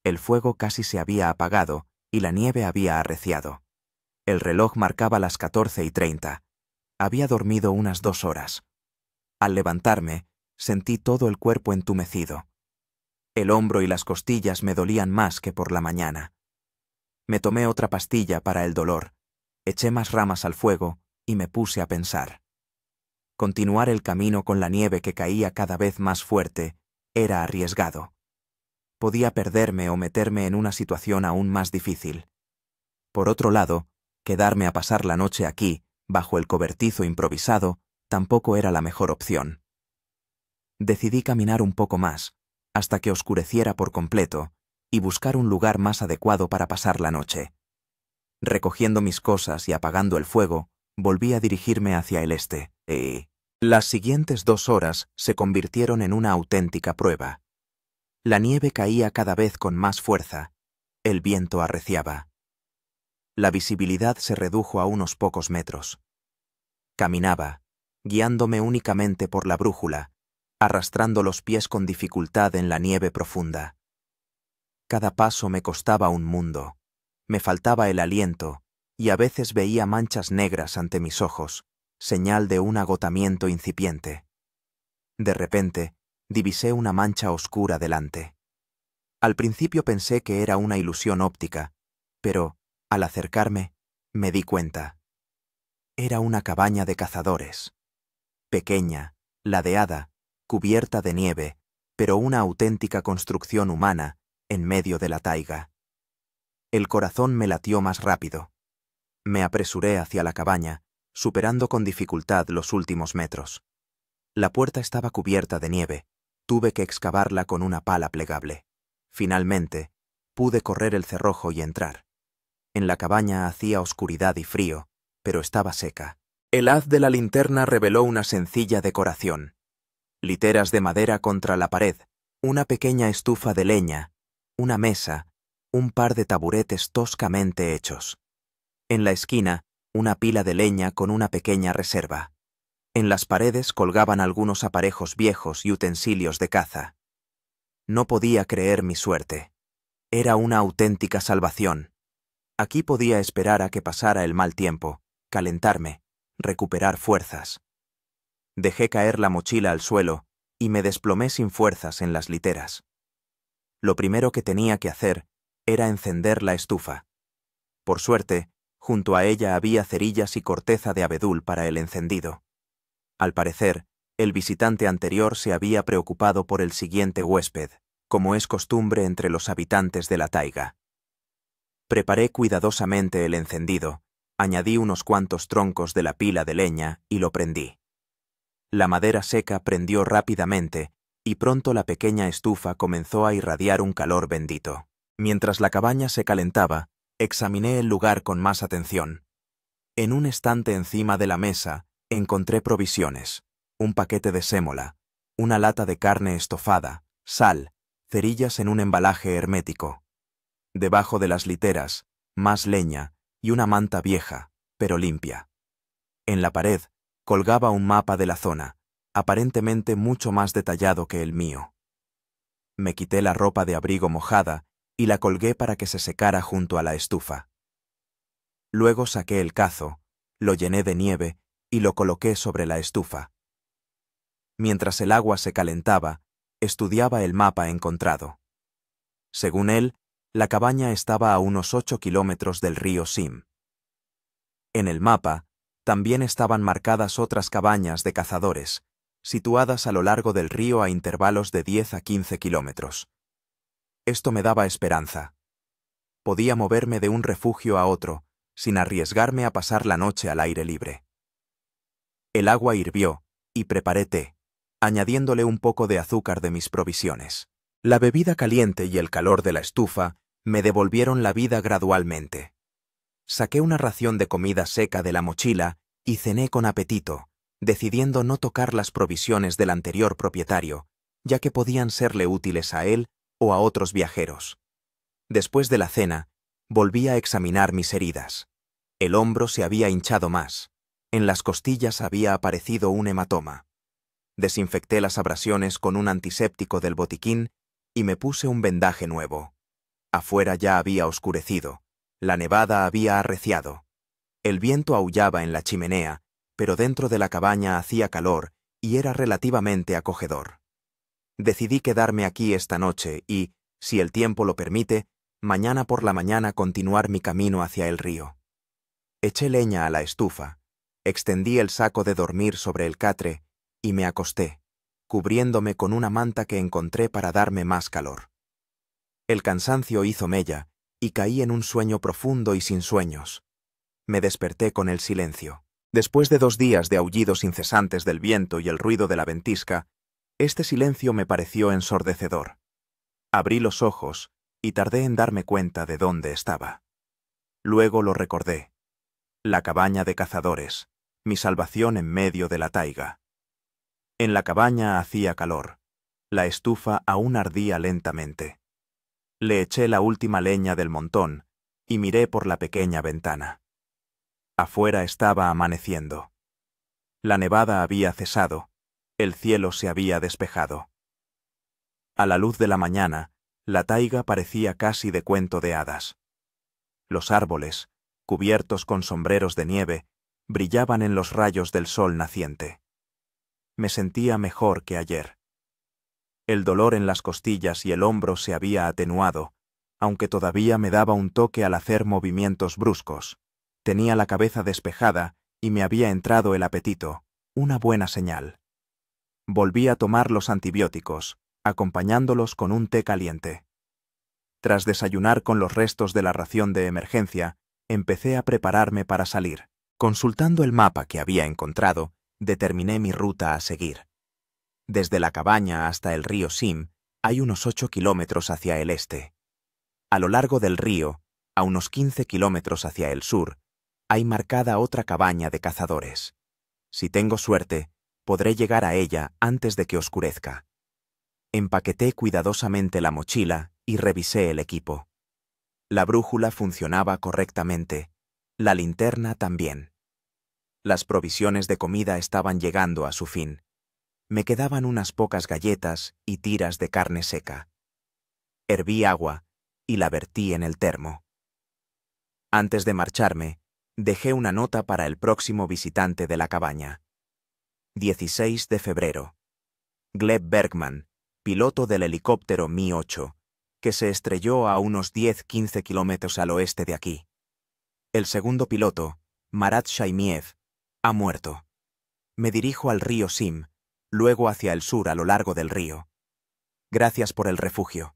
Speaker 1: El fuego casi se había apagado y la nieve había arreciado. El reloj marcaba las 14:30. Había dormido unas 2 horas. Al levantarme, sentí todo el cuerpo entumecido. El hombro y las costillas me dolían más que por la mañana. Me tomé otra pastilla para el dolor, eché más ramas al fuego y me puse a pensar. Continuar el camino con la nieve que caía cada vez más fuerte era arriesgado. Podía perderme o meterme en una situación aún más difícil. Por otro lado, quedarme a pasar la noche aquí, bajo el cobertizo improvisado, tampoco era la mejor opción. Decidí caminar un poco más, hasta que oscureciera por completo, y buscar un lugar más adecuado para pasar la noche. Recogiendo mis cosas y apagando el fuego, volví a dirigirme hacia el este. Las siguientes 2 horas se convirtieron en una auténtica prueba. La nieve caía cada vez con más fuerza. El viento arreciaba. La visibilidad se redujo a unos pocos metros. Caminaba, guiándome únicamente por la brújula, arrastrando los pies con dificultad en la nieve profunda. Cada paso me costaba un mundo. Me faltaba el aliento, y a veces veía manchas negras ante mis ojos, señal de un agotamiento incipiente. De repente, divisé una mancha oscura delante. Al principio pensé que era una ilusión óptica, pero, al acercarme, me di cuenta. Era una cabaña de cazadores. Pequeña, ladeada, cubierta de nieve, pero una auténtica construcción humana en medio de la taiga. El corazón me latió más rápido. Me apresuré hacia la cabaña, superando con dificultad los últimos metros. La puerta estaba cubierta de nieve. Tuve que excavarla con una pala plegable. Finalmente, pude correr el cerrojo y entrar. En la cabaña hacía oscuridad y frío, pero estaba seca. El haz de la linterna reveló una sencilla decoración. Literas de madera contra la pared, una pequeña estufa de leña, una mesa, un par de taburetes toscamente hechos. En la esquina, una pila de leña con una pequeña reserva. En las paredes colgaban algunos aparejos viejos y utensilios de caza. No podía creer mi suerte. Era una auténtica salvación. Aquí podía esperar a que pasara el mal tiempo, calentarme, recuperar fuerzas. Dejé caer la mochila al suelo y me desplomé sin fuerzas en las literas. Lo primero que tenía que hacer era encender la estufa. Por suerte, junto a ella había cerillas y corteza de abedul para el encendido. Al parecer, el visitante anterior se había preocupado por el siguiente huésped, como es costumbre entre los habitantes de la taiga. Preparé cuidadosamente el encendido, añadí unos cuantos troncos de la pila de leña y lo prendí. La madera seca prendió rápidamente y pronto la pequeña estufa comenzó a irradiar un calor bendito. Mientras la cabaña se calentaba, examiné el lugar con más atención. En un estante encima de la mesa encontré provisiones, un paquete de sémola, una lata de carne estofada, sal, cerillas en un embalaje hermético. Debajo de las literas, más leña y una manta vieja, pero limpia. En la pared colgaba un mapa de la zona, aparentemente mucho más detallado que el mío. Me quité la ropa de abrigo mojada y la colgué para que se secara junto a la estufa. Luego saqué el cazo, lo llené de nieve y lo coloqué sobre la estufa. Mientras el agua se calentaba, estudiaba el mapa encontrado. Según él, la cabaña estaba a unos 8 kilómetros del río Sim. En el mapa, también estaban marcadas otras cabañas de cazadores, situadas a lo largo del río a intervalos de 10 a 15 kilómetros. Esto me daba esperanza. Podía moverme de un refugio a otro, sin arriesgarme a pasar la noche al aire libre. El agua hirvió, y preparé té, añadiéndole un poco de azúcar de mis provisiones. La bebida caliente y el calor de la estufa me devolvieron la vida gradualmente. Saqué una ración de comida seca de la mochila y cené con apetito, decidiendo no tocar las provisiones del anterior propietario, ya que podían serle útiles a él o a otros viajeros. Después de la cena, volví a examinar mis heridas. El hombro se había hinchado más. En las costillas había aparecido un hematoma. Desinfecté las abrasiones con un antiséptico del botiquín y me puse un vendaje nuevo. Afuera ya había oscurecido. La nevada había arreciado. El viento aullaba en la chimenea, pero dentro de la cabaña hacía calor y era relativamente acogedor. Decidí quedarme aquí esta noche y, si el tiempo lo permite, mañana por la mañana continuar mi camino hacia el río. Eché leña a la estufa, extendí el saco de dormir sobre el catre y me acosté, cubriéndome con una manta que encontré para darme más calor. El cansancio hizo mella y caí en un sueño profundo y sin sueños. Me desperté con el silencio. Después de 2 días de aullidos incesantes del viento y el ruido de la ventisca, este silencio me pareció ensordecedor. Abrí los ojos y tardé en darme cuenta de dónde estaba. Luego lo recordé. La cabaña de cazadores, mi salvación en medio de la taiga. En la cabaña hacía calor. La estufa aún ardía lentamente. Le eché la última leña del montón y miré por la pequeña ventana. Afuera estaba amaneciendo. La nevada había cesado, el cielo se había despejado. A la luz de la mañana, la taiga parecía casi de cuento de hadas. Los árboles, cubiertos con sombreros de nieve, brillaban en los rayos del sol naciente. Me sentía mejor que ayer. El dolor en las costillas y el hombro se había atenuado, aunque todavía me daba un toque al hacer movimientos bruscos. Tenía la cabeza despejada y me había entrado el apetito, una buena señal. Volví a tomar los antibióticos, acompañándolos con un té caliente. Tras desayunar con los restos de la ración de emergencia, empecé a prepararme para salir. Consultando el mapa que había encontrado, determiné mi ruta a seguir. Desde la cabaña hasta el río Sim hay unos 8 kilómetros hacia el este. A lo largo del río, a unos 15 kilómetros hacia el sur, hay marcada otra cabaña de cazadores. Si tengo suerte, podré llegar a ella antes de que oscurezca. Empaqueté cuidadosamente la mochila y revisé el equipo. La brújula funcionaba correctamente, la linterna también. Las provisiones de comida estaban llegando a su fin. Me quedaban unas pocas galletas y tiras de carne seca. Herví agua y la vertí en el termo. Antes de marcharme, dejé una nota para el próximo visitante de la cabaña. 16 de febrero. Gleb Bergman, piloto del helicóptero Mi-8, que se estrelló a unos 10-15 kilómetros al oeste de aquí. El segundo piloto, Marat Shaimiev, ha muerto. Me dirijo al río Sim, luego hacia el sur a lo largo del río. Gracias por el refugio.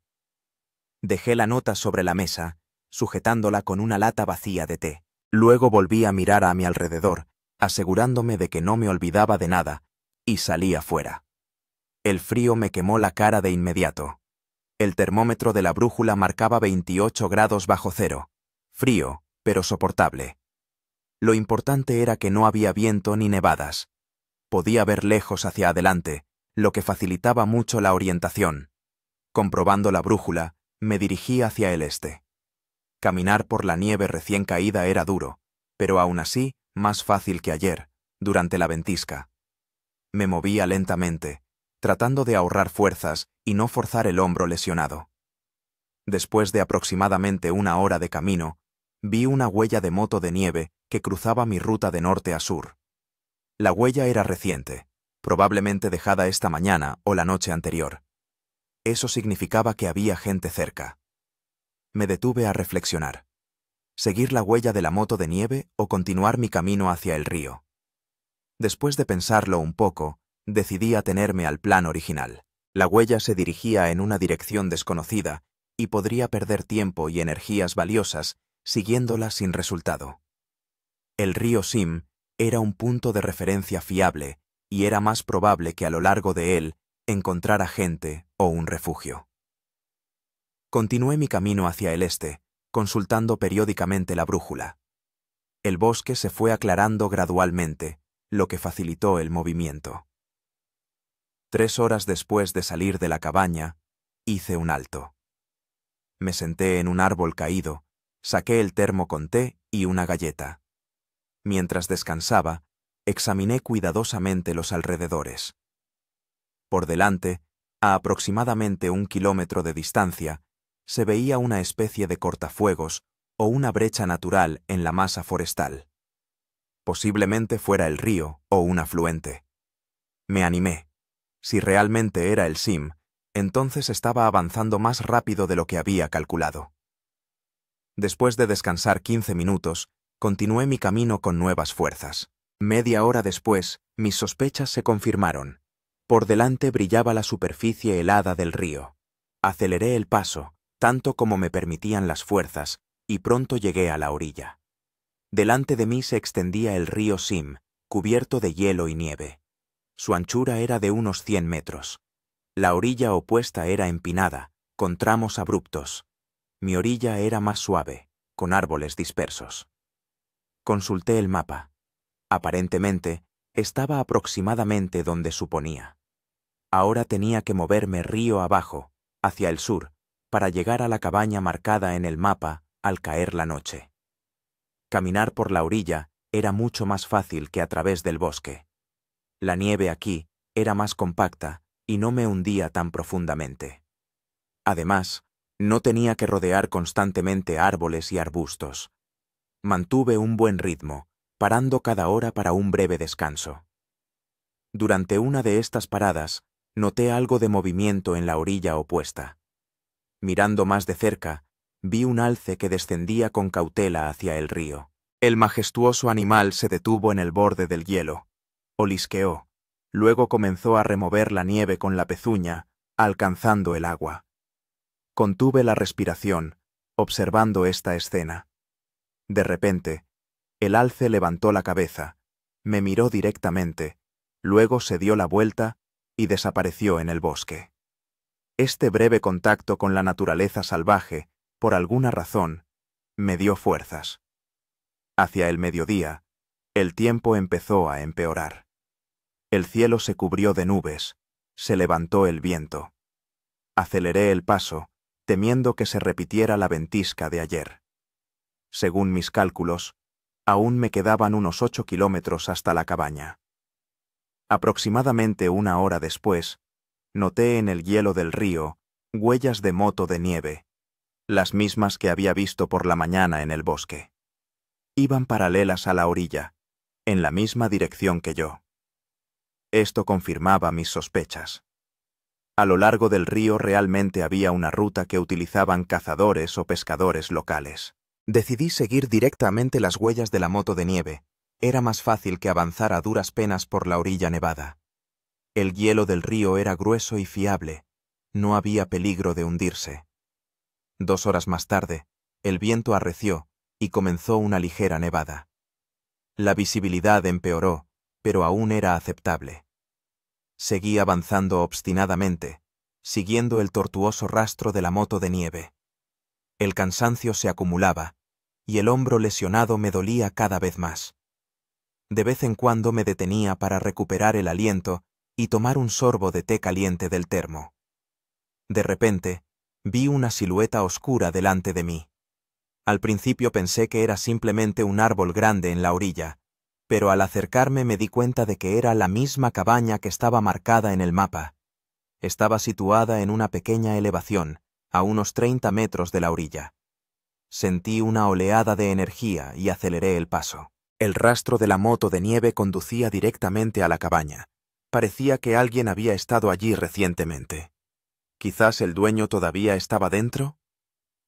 Speaker 1: Dejé la nota sobre la mesa, sujetándola con una lata vacía de té. Luego volví a mirar a mi alrededor, asegurándome de que no me olvidaba de nada, y salí afuera. El frío me quemó la cara de inmediato. El termómetro de la brújula marcaba 28 grados bajo cero. Frío, pero soportable. Lo importante era que no había viento ni nevadas. Podía ver lejos hacia adelante, lo que facilitaba mucho la orientación. Comprobando la brújula, me dirigí hacia el este. Caminar por la nieve recién caída era duro, pero aún así más fácil que ayer, durante la ventisca. Me movía lentamente, tratando de ahorrar fuerzas y no forzar el hombro lesionado. Después de aproximadamente una hora de camino, vi una huella de moto de nieve que cruzaba mi ruta de norte a sur. La huella era reciente, probablemente dejada esta mañana o la noche anterior. Eso significaba que había gente cerca. Me detuve a reflexionar. ¿Seguir la huella de la moto de nieve o continuar mi camino hacia el río? Después de pensarlo un poco, decidí atenerme al plan original. La huella se dirigía en una dirección desconocida y podría perder tiempo y energías valiosas siguiéndola sin resultado. El río Sim era un punto de referencia fiable y era más probable que a lo largo de él encontrara gente o un refugio. Continué mi camino hacia el este, consultando periódicamente la brújula. El bosque se fue aclarando gradualmente, lo que facilitó el movimiento. 3 horas después de salir de la cabaña, hice un alto. Me senté en un árbol caído, saqué el termo con té y una galleta. Mientras descansaba, examiné cuidadosamente los alrededores. Por delante, a aproximadamente 1 kilómetro de distancia, se veía una especie de cortafuegos o una brecha natural en la masa forestal. Posiblemente fuera el río o un afluente. Me animé. Si realmente era el Sim, entonces estaba avanzando más rápido de lo que había calculado. Después de descansar 15 minutos, continué mi camino con nuevas fuerzas. Media hora después, mis sospechas se confirmaron. Por delante brillaba la superficie helada del río. Aceleré el paso, tanto como me permitían las fuerzas, y pronto llegué a la orilla. Delante de mí se extendía el río Sim, cubierto de hielo y nieve. Su anchura era de unos 100 metros. La orilla opuesta era empinada, con tramos abruptos. Mi orilla era más suave, con árboles dispersos. Consulté el mapa. Aparentemente, estaba aproximadamente donde suponía. Ahora tenía que moverme río abajo, hacia el sur, para llegar a la cabaña marcada en el mapa al caer la noche. Caminar por la orilla era mucho más fácil que a través del bosque. La nieve aquí era más compacta y no me hundía tan profundamente. Además, no tenía que rodear constantemente árboles y arbustos. Mantuve un buen ritmo, parando cada hora para un breve descanso. Durante una de estas paradas, noté algo de movimiento en la orilla opuesta. Mirando más de cerca, vi un alce que descendía con cautela hacia el río. El majestuoso animal se detuvo en el borde del hielo, olisqueó, luego comenzó a remover la nieve con la pezuña, alcanzando el agua. Contuve la respiración, observando esta escena. De repente, el alce levantó la cabeza, me miró directamente, luego se dio la vuelta y desapareció en el bosque. Este breve contacto con la naturaleza salvaje, por alguna razón, me dio fuerzas. Hacia el mediodía, el tiempo empezó a empeorar. El cielo se cubrió de nubes, se levantó el viento. Aceleré el paso, temiendo que se repitiera la ventisca de ayer. Según mis cálculos, aún me quedaban unos 8 kilómetros hasta la cabaña. Aproximadamente una hora después, noté en el hielo del río huellas de moto de nieve, las mismas que había visto por la mañana en el bosque. Iban paralelas a la orilla, en la misma dirección que yo. Esto confirmaba mis sospechas. A lo largo del río realmente había una ruta que utilizaban cazadores o pescadores locales. Decidí seguir directamente las huellas de la moto de nieve. Era más fácil que avanzar a duras penas por la orilla nevada. El hielo del río era grueso y fiable. No había peligro de hundirse. 2 horas más tarde, el viento arreció y comenzó una ligera nevada. La visibilidad empeoró, pero aún era aceptable. Seguí avanzando obstinadamente, siguiendo el tortuoso rastro de la moto de nieve. El cansancio se acumulaba, y el hombro lesionado me dolía cada vez más. De vez en cuando me detenía para recuperar el aliento y tomar un sorbo de té caliente del termo. De repente, vi una silueta oscura delante de mí. Al principio pensé que era simplemente un árbol grande en la orilla, pero al acercarme me di cuenta de que era la misma cabaña que estaba marcada en el mapa. Estaba situada en una pequeña elevación, a unos 30 metros de la orilla. Sentí una oleada de energía y aceleré el paso. El rastro de la moto de nieve conducía directamente a la cabaña. Parecía que alguien había estado allí recientemente. ¿Quizás el dueño todavía estaba dentro?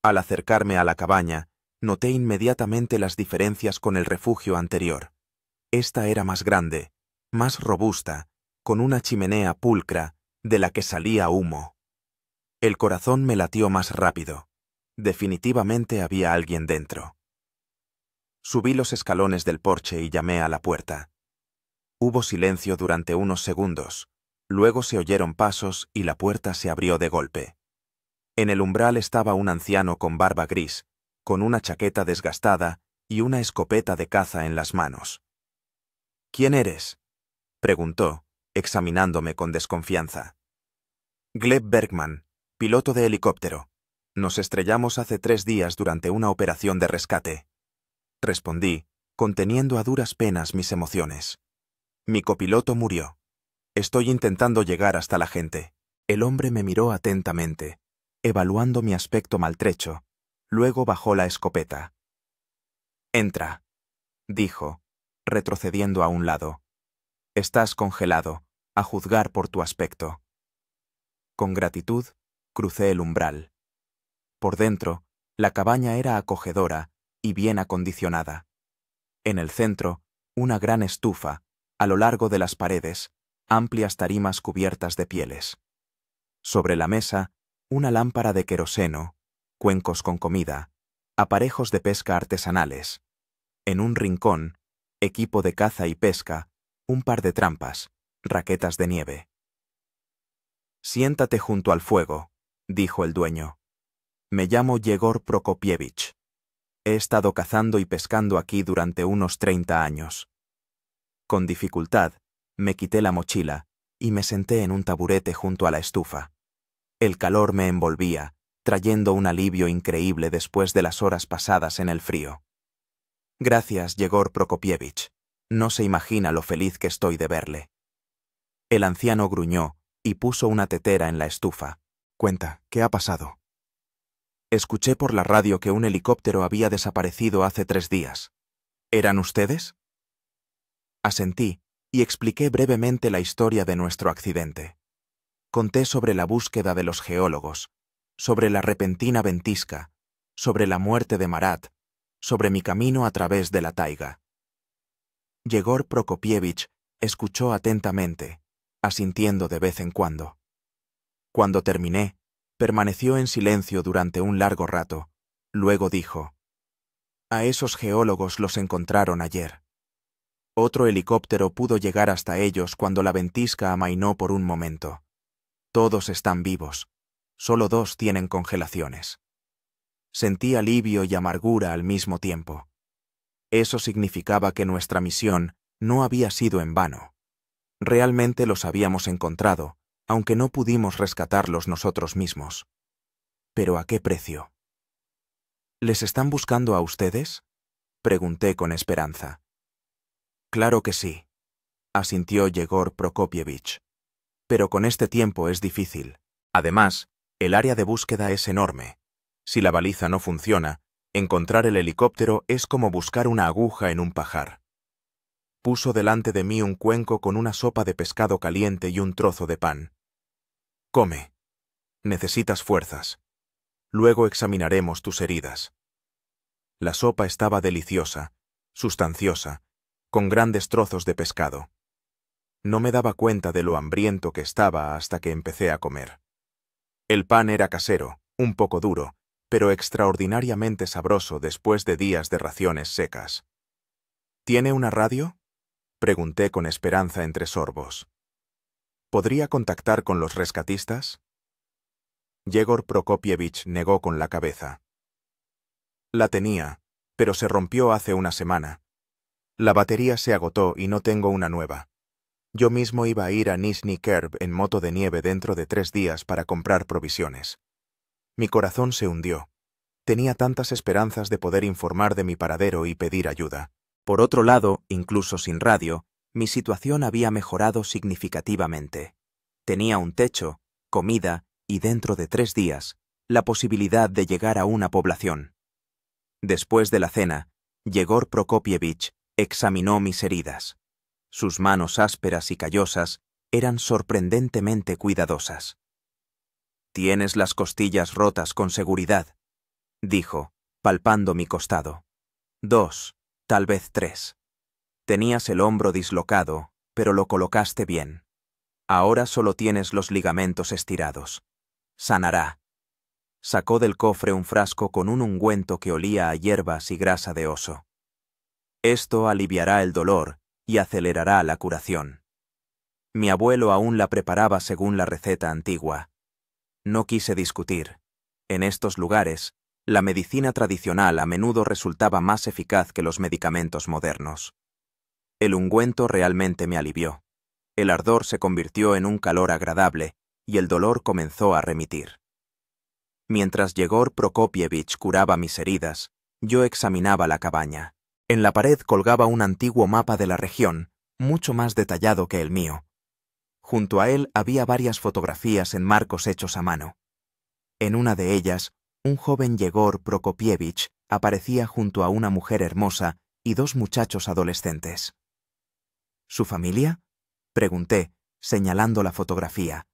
Speaker 1: Al acercarme a la cabaña, noté inmediatamente las diferencias con el refugio anterior. Esta era más grande, más robusta, con una chimenea pulcra de la que salía humo. El corazón me latió más rápido. Definitivamente había alguien dentro. Subí los escalones del porche y llamé a la puerta. Hubo silencio durante unos segundos, luego se oyeron pasos y la puerta se abrió de golpe. En el umbral estaba un anciano con barba gris, con una chaqueta desgastada y una escopeta de caza en las manos. «¿Quién eres?», preguntó, examinándome con desconfianza. «Gleb Bergman, piloto de helicóptero. Nos estrellamos hace 3 días durante una operación de rescate», respondí, conteniendo a duras penas mis emociones. «Mi copiloto murió. Estoy intentando llegar hasta la gente». El hombre me miró atentamente, evaluando mi aspecto maltrecho. Luego bajó la escopeta. «Entra», dijo, retrocediendo a un lado. «Estás congelado, a juzgar por tu aspecto». Con gratitud, crucé el umbral. Por dentro, la cabaña era acogedora y bien acondicionada. En el centro, una gran estufa, a lo largo de las paredes, amplias tarimas cubiertas de pieles. Sobre la mesa, una lámpara de queroseno, cuencos con comida, aparejos de pesca artesanales. En un rincón, equipo de caza y pesca, un par de trampas, raquetas de nieve. «Siéntate junto al fuego», dijo el dueño. «Me llamo Yegor Prokopievich». He estado cazando y pescando aquí durante unos 30 años. Con dificultad, me quité la mochila y me senté en un taburete junto a la estufa. El calor me envolvía, trayendo un alivio increíble después de las horas pasadas en el frío. Gracias, Yegor Prokopievich. No se imagina lo feliz que estoy de verle. El anciano gruñó y puso una tetera en la estufa. Cuenta, ¿qué ha pasado? Escuché por la radio que un helicóptero había desaparecido hace 3 días. ¿Eran ustedes? Asentí y expliqué brevemente la historia de nuestro accidente. Conté sobre la búsqueda de los geólogos, sobre la repentina ventisca, sobre la muerte de Marat, sobre mi camino a través de la taiga. Yegor Prokopievich escuchó atentamente, asintiendo de vez en cuando. Cuando terminé, permaneció en silencio durante un largo rato. Luego dijo: «A esos geólogos los encontraron ayer. Otro helicóptero pudo llegar hasta ellos cuando la ventisca amainó por un momento. Todos están vivos. Solo 2 tienen congelaciones». Sentí alivio y amargura al mismo tiempo. Eso significaba que nuestra misión no había sido en vano. Realmente los habíamos encontrado, aunque no pudimos rescatarlos nosotros mismos. ¿Pero a qué precio? ¿Les están buscando a ustedes?, pregunté con esperanza. Claro que sí, asintió Yegor Prokopievich. Pero con este tiempo es difícil. Además, el área de búsqueda es enorme. Si la baliza no funciona, encontrar el helicóptero es como buscar una aguja en un pajar. Puso delante de mí un cuenco con una sopa de pescado caliente y un trozo de pan. Come. Necesitas fuerzas. Luego examinaremos tus heridas. La sopa estaba deliciosa, sustanciosa, con grandes trozos de pescado. No me daba cuenta de lo hambriento que estaba hasta que empecé a comer. El pan era casero, un poco duro, pero extraordinariamente sabroso después de días de raciones secas. ¿Tiene una radio?, pregunté con esperanza entre sorbos. ¿Podría contactar con los rescatistas? Yegor Prokopievich negó con la cabeza. La tenía, pero se rompió hace una semana. La batería se agotó y no tengo una nueva. Yo mismo iba a ir a Nizhny Kerb en moto de nieve dentro de 3 días para comprar provisiones. Mi corazón se hundió. Tenía tantas esperanzas de poder informar de mi paradero y pedir ayuda. Por otro lado, incluso sin radio, mi situación había mejorado significativamente. Tenía un techo, comida y dentro de 3 días, la posibilidad de llegar a una población. Después de la cena, Yegor Prokopievich examinó mis heridas. Sus manos ásperas y callosas eran sorprendentemente cuidadosas. «Tienes las costillas rotas con seguridad», dijo, palpando mi costado. 2, tal vez 3. Tenías el hombro dislocado, pero lo colocaste bien. Ahora solo tienes los ligamentos estirados. Sanará. Sacó del cofre un frasco con un ungüento que olía a hierbas y grasa de oso. Esto aliviará el dolor y acelerará la curación. Mi abuelo aún la preparaba según la receta antigua. No quise discutir. En estos lugares, la medicina tradicional a menudo resultaba más eficaz que los medicamentos modernos. El ungüento realmente me alivió. El ardor se convirtió en un calor agradable y el dolor comenzó a remitir. Mientras Yegor Prokopievich curaba mis heridas, yo examinaba la cabaña. En la pared colgaba un antiguo mapa de la región, mucho más detallado que el mío. Junto a él había varias fotografías en marcos hechos a mano. En una de ellas, un joven Yegor Prokopievich aparecía junto a una mujer hermosa y 2 muchachos adolescentes. ¿Su familia?, pregunté, señalando la fotografía.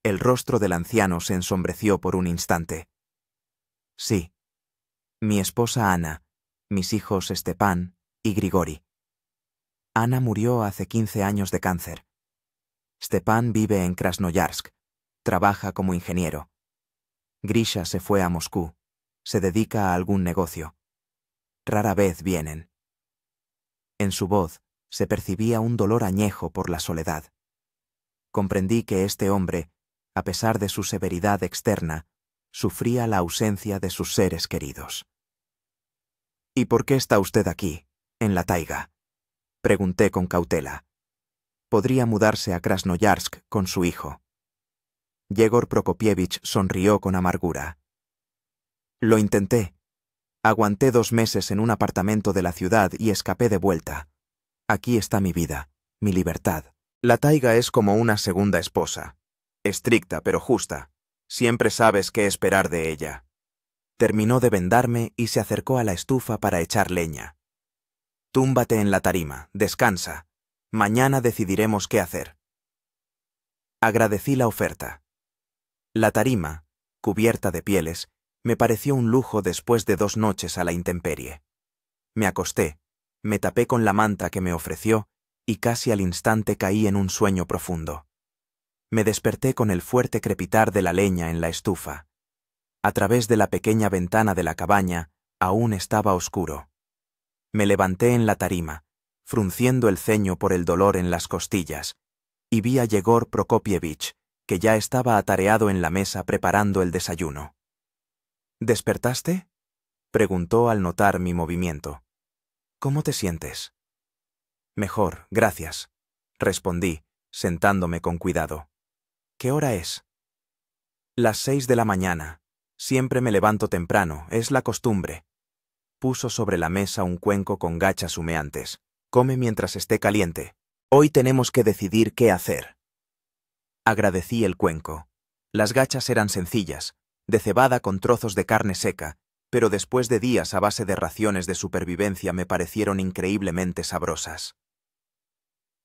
Speaker 1: El rostro del anciano se ensombreció por un instante. Sí. Mi esposa Ana, mis hijos Stepan y Grigori. Ana murió hace 15 años de cáncer. Stepan vive en Krasnoyarsk. Trabaja como ingeniero. Grisha se fue a Moscú. Se dedica a algún negocio. Rara vez vienen. En su voz se percibía un dolor añejo por la soledad. Comprendí que este hombre, a pesar de su severidad externa, sufría la ausencia de sus seres queridos. ¿Y por qué está usted aquí, en la taiga? Pregunté con cautela. Podría mudarse a Krasnoyarsk con su hijo. Yegor Prokopievich sonrió con amargura. Lo intenté. Aguanté 2 meses en un apartamento de la ciudad y escapé de vuelta. Aquí está mi vida, mi libertad. La taiga es como una segunda esposa. Estricta pero justa. Siempre sabes qué esperar de ella. Terminó de vendarme y se acercó a la estufa para echar leña. Túmbate en la tarima, descansa. Mañana decidiremos qué hacer. Agradecí la oferta. La tarima, cubierta de pieles, me pareció un lujo después de 2 noches a la intemperie. Me acosté, me tapé con la manta que me ofreció y casi al instante caí en un sueño profundo. Me desperté con el fuerte crepitar de la leña en la estufa. A través de la pequeña ventana de la cabaña aún estaba oscuro. Me levanté en la tarima, frunciendo el ceño por el dolor en las costillas, y vi a Yegor Prokopievich, que ya estaba atareado en la mesa preparando el desayuno. ¿Despertaste?, preguntó al notar mi movimiento. ¿Cómo te sientes? Mejor, gracias, respondí, sentándome con cuidado. ¿Qué hora es? Las 6 de la mañana. Siempre me levanto temprano, es la costumbre. Puso sobre la mesa un cuenco con gachas humeantes. Come mientras esté caliente. Hoy tenemos que decidir qué hacer. Agradecí el cuenco. Las gachas eran sencillas, de cebada con trozos de carne seca, pero después de días a base de raciones de supervivencia me parecieron increíblemente sabrosas.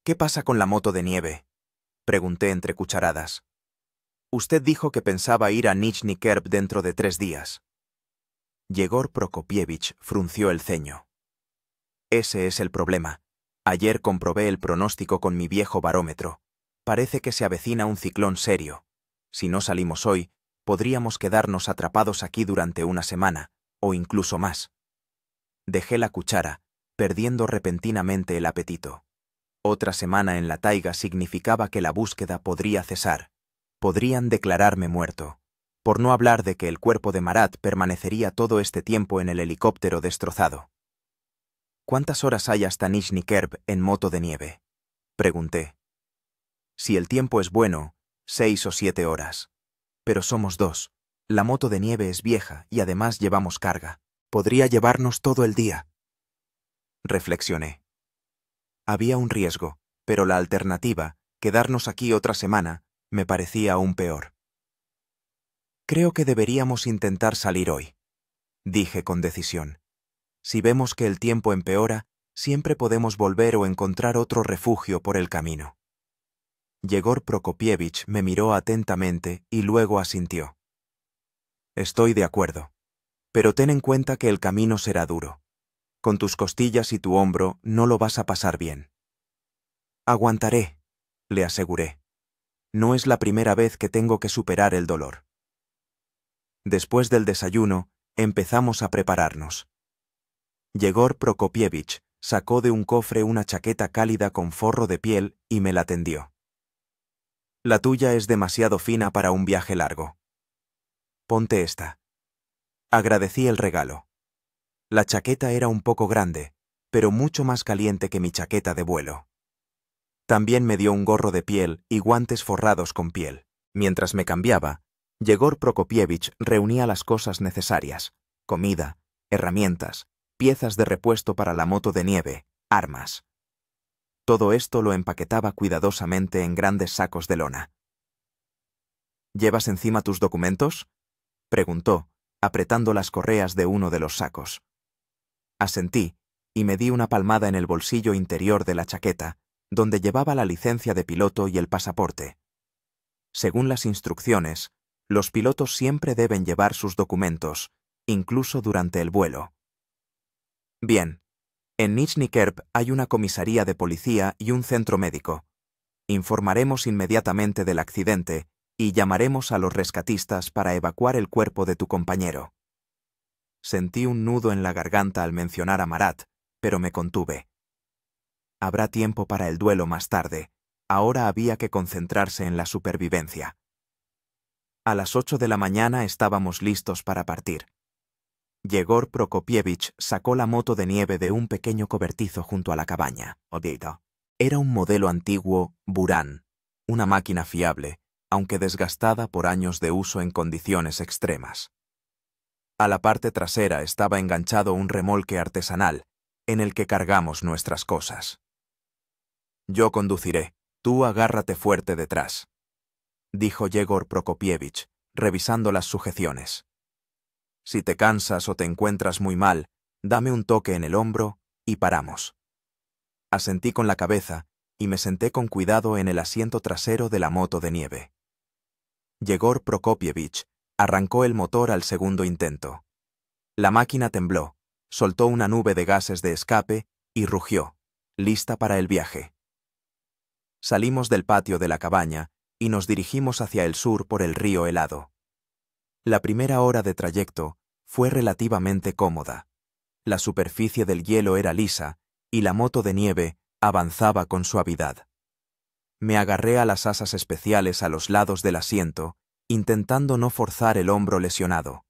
Speaker 1: ¿Qué pasa con la moto de nieve?, pregunté entre cucharadas. Usted dijo que pensaba ir a Nizhny Kerb dentro de 3 días. Yegor Prokopievich frunció el ceño. Ese es el problema. Ayer comprobé el pronóstico con mi viejo barómetro. Parece que se avecina un ciclón serio. Si no salimos hoy, podríamos quedarnos atrapados aquí durante 1 semana, o incluso más. Dejé la cuchara, perdiendo repentinamente el apetito. Otra semana en la taiga significaba que la búsqueda podría cesar. Podrían declararme muerto, por no hablar de que el cuerpo de Marat permanecería todo este tiempo en el helicóptero destrozado. ¿Cuántas horas hay hasta Nizhny Kerb en moto de nieve?, pregunté. Si el tiempo es bueno, 6 o 7 horas. Pero somos 2. La moto de nieve es vieja y además llevamos carga. Podría llevarnos todo el día. Reflexioné. Había un riesgo, pero la alternativa, quedarnos aquí otra semana, me parecía aún peor. Creo que deberíamos intentar salir hoy, dije con decisión. Si vemos que el tiempo empeora, siempre podemos volver o encontrar otro refugio por el camino. Yegor Prokopievich me miró atentamente y luego asintió. Estoy de acuerdo, pero ten en cuenta que el camino será duro. Con tus costillas y tu hombro no lo vas a pasar bien. Aguantaré, le aseguré. No es la primera vez que tengo que superar el dolor. Después del desayuno, empezamos a prepararnos. Yegor Prokopievich sacó de un cofre una chaqueta cálida con forro de piel y me la tendió. La tuya es demasiado fina para un viaje largo. Ponte esta. Agradecí el regalo. La chaqueta era un poco grande, pero mucho más caliente que mi chaqueta de vuelo. También me dio un gorro de piel y guantes forrados con piel. Mientras me cambiaba, Yegor Prokopievich reunía las cosas necesarias: comida, herramientas, piezas de repuesto para la moto de nieve, armas. Todo esto lo empaquetaba cuidadosamente en grandes sacos de lona. ¿Llevas encima tus documentos?, preguntó, apretando las correas de uno de los sacos. Asentí, y me di una palmada en el bolsillo interior de la chaqueta, donde llevaba la licencia de piloto y el pasaporte. Según las instrucciones, los pilotos siempre deben llevar sus documentos, incluso durante el vuelo. Bien, en Nizhny Kerb hay una comisaría de policía y un centro médico. Informaremos inmediatamente del accidente y llamaremos a los rescatistas para evacuar el cuerpo de tu compañero. Sentí un nudo en la garganta al mencionar a Marat, pero me contuve. Habrá tiempo para el duelo más tarde. Ahora había que concentrarse en la supervivencia. A las 8 de la mañana estábamos listos para partir. Yegor Prokopievich sacó la moto de nieve de un pequeño cobertizo junto a la cabaña. Era un modelo antiguo Buran, una máquina fiable, aunque desgastada por años de uso en condiciones extremas. A la parte trasera estaba enganchado un remolque artesanal, en el que cargamos nuestras cosas. «Yo conduciré, tú agárrate fuerte detrás», dijo Yegor Prokopievich, revisando las sujeciones. «Si te cansas o te encuentras muy mal, dame un toque en el hombro y paramos». Asentí con la cabeza y me senté con cuidado en el asiento trasero de la moto de nieve. Yegor Prokopievich arrancó el motor al segundo intento. La máquina tembló, soltó una nube de gases de escape y rugió, lista para el viaje. Salimos del patio de la cabaña y nos dirigimos hacia el sur por el río helado. La primera hora de trayecto fue relativamente cómoda. La superficie del hielo era lisa y la moto de nieve avanzaba con suavidad. Me agarré a las asas especiales a los lados del asiento, intentando no forzar el hombro lesionado.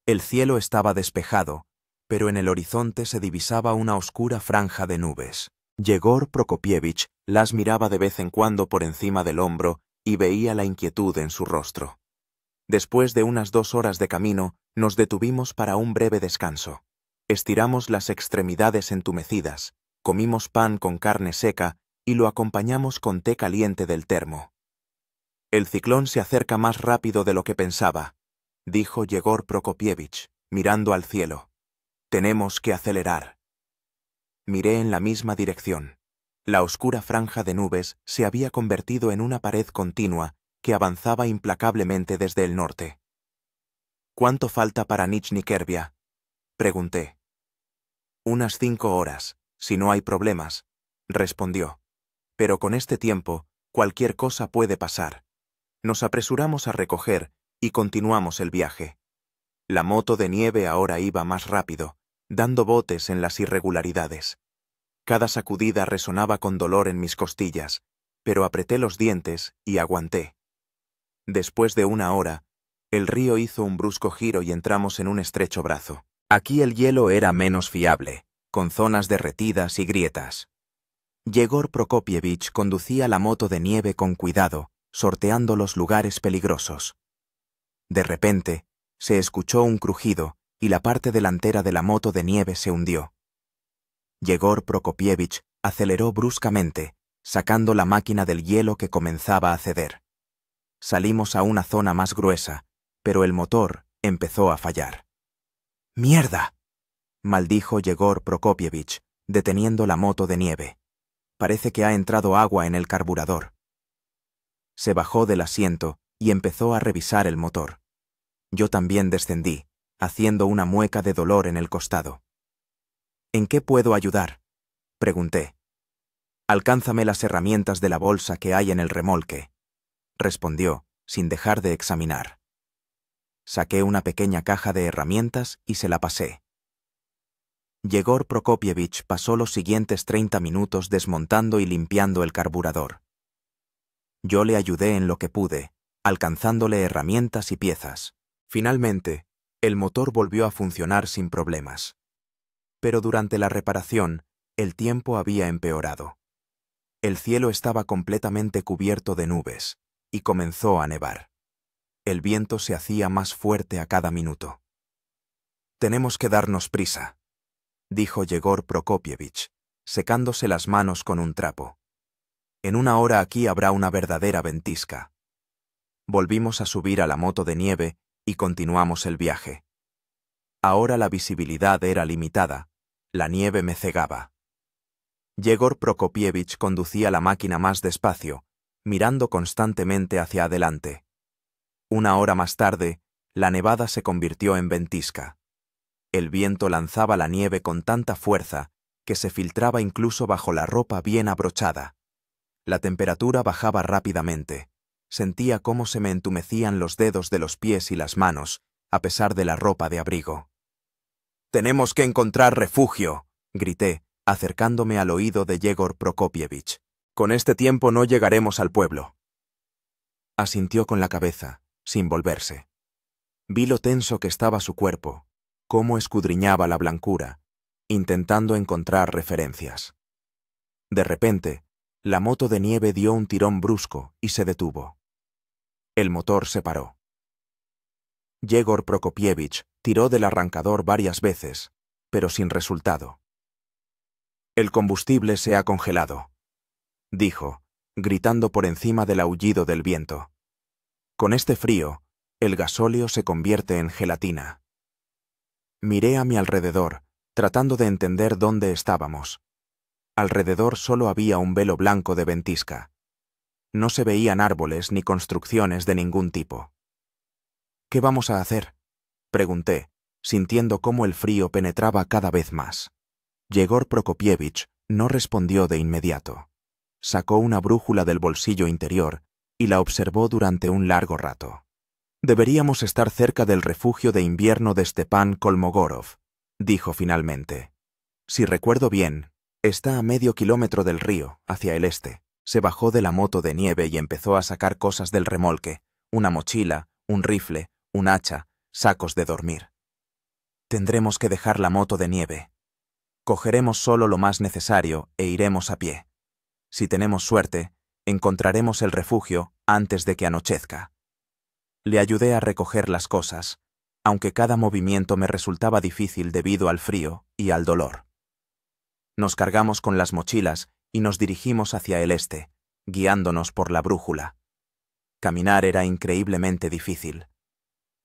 Speaker 1: El cielo estaba despejado, pero en el horizonte se divisaba una oscura franja de nubes. Yegor Prokopievich las miraba de vez en cuando por encima del hombro y veía la inquietud en su rostro. Después de unas 2 horas de camino, nos detuvimos para un breve descanso. Estiramos las extremidades entumecidas, comimos pan con carne seca y lo acompañamos con té caliente del termo. «El ciclón se acerca más rápido de lo que pensaba», dijo Yegor Prokopievich, mirando al cielo. «Tenemos que acelerar». Miré en la misma dirección. La oscura franja de nubes se había convertido en una pared continua que avanzaba implacablemente desde el norte. «¿Cuánto falta para Nizhny Kerbia?», pregunté. «Unas 5 horas, si no hay problemas», respondió. «Pero con este tiempo, cualquier cosa puede pasar». Nos apresuramos a recoger y continuamos el viaje. La moto de nieve ahora iba más rápido, dando botes en las irregularidades. Cada sacudida resonaba con dolor en mis costillas, pero apreté los dientes y aguanté. Después de 1 hora, el río hizo un brusco giro y entramos en un estrecho brazo. Aquí el hielo era menos fiable, con zonas derretidas y grietas. Yegor Prokopievich conducía la moto de nieve con cuidado, sorteando los lugares peligrosos. De repente, se escuchó un crujido y la parte delantera de la moto de nieve se hundió. Yegor Prokopievich aceleró bruscamente, sacando la máquina del hielo que comenzaba a ceder. Salimos a una zona más gruesa, pero el motor empezó a fallar. «¡Mierda!», maldijo Yegor Prokopievich, deteniendo la moto de nieve. «Parece que ha entrado agua en el carburador». Se bajó del asiento y empezó a revisar el motor. Yo también descendí, haciendo una mueca de dolor en el costado. «¿En qué puedo ayudar?», pregunté. «Alcánzame las herramientas de la bolsa que hay en el remolque», respondió, sin dejar de examinar. Saqué una pequeña caja de herramientas y se la pasé. Yegor Prokopievich pasó los siguientes 30 minutos desmontando y limpiando el carburador. Yo le ayudé en lo que pude, alcanzándole herramientas y piezas. Finalmente, el motor volvió a funcionar sin problemas. Pero durante la reparación, el tiempo había empeorado. El cielo estaba completamente cubierto de nubes, y comenzó a nevar. El viento se hacía más fuerte a cada minuto. «Tenemos que darnos prisa», dijo Yegor Prokopievich, secándose las manos con un trapo. «En 1 hora aquí habrá una verdadera ventisca». Volvimos a subir a la moto de nieve y continuamos el viaje. Ahora la visibilidad era limitada, la nieve me cegaba. Yegor Prokopievich conducía la máquina más despacio, mirando constantemente hacia adelante. 1 hora más tarde, la nevada se convirtió en ventisca. El viento lanzaba la nieve con tanta fuerza que se filtraba incluso bajo la ropa bien abrochada. La temperatura bajaba rápidamente. Sentía cómo se me entumecían los dedos de los pies y las manos, a pesar de la ropa de abrigo. «Tenemos que encontrar refugio», grité, acercándome al oído de Yegor Prokopievich. «Con este tiempo no llegaremos al pueblo». Asintió con la cabeza, sin volverse. Vi lo tenso que estaba su cuerpo, cómo escudriñaba la blancura, intentando encontrar referencias. De repente, la moto de nieve dio un tirón brusco y se detuvo. El motor se paró. Yegor Prokopievich tiró del arrancador varias veces, pero sin resultado. «El combustible se ha congelado», dijo, gritando por encima del aullido del viento. «Con este frío, el gasóleo se convierte en gelatina». Miré a mi alrededor, tratando de entender dónde estábamos. Alrededor solo había un velo blanco de ventisca. No se veían árboles ni construcciones de ningún tipo. «¿Qué vamos a hacer?», pregunté, sintiendo cómo el frío penetraba cada vez más. Yegor Prokopievich no respondió de inmediato. Sacó una brújula del bolsillo interior y la observó durante un largo rato. «Deberíamos estar cerca del refugio de invierno de Stepan Kolmogorov», dijo finalmente. «Si recuerdo bien, está a medio kilómetro del río, hacia el este». Se bajó de la moto de nieve y empezó a sacar cosas del remolque, una mochila, un rifle, un hacha, sacos de dormir. «Tendremos que dejar la moto de nieve. Cogeremos solo lo más necesario e iremos a pie. Si tenemos suerte, encontraremos el refugio antes de que anochezca». Le ayudé a recoger las cosas, aunque cada movimiento me resultaba difícil debido al frío y al dolor. Nos cargamos con las mochilas y nos dirigimos hacia el este, guiándonos por la brújula. Caminar era increíblemente difícil.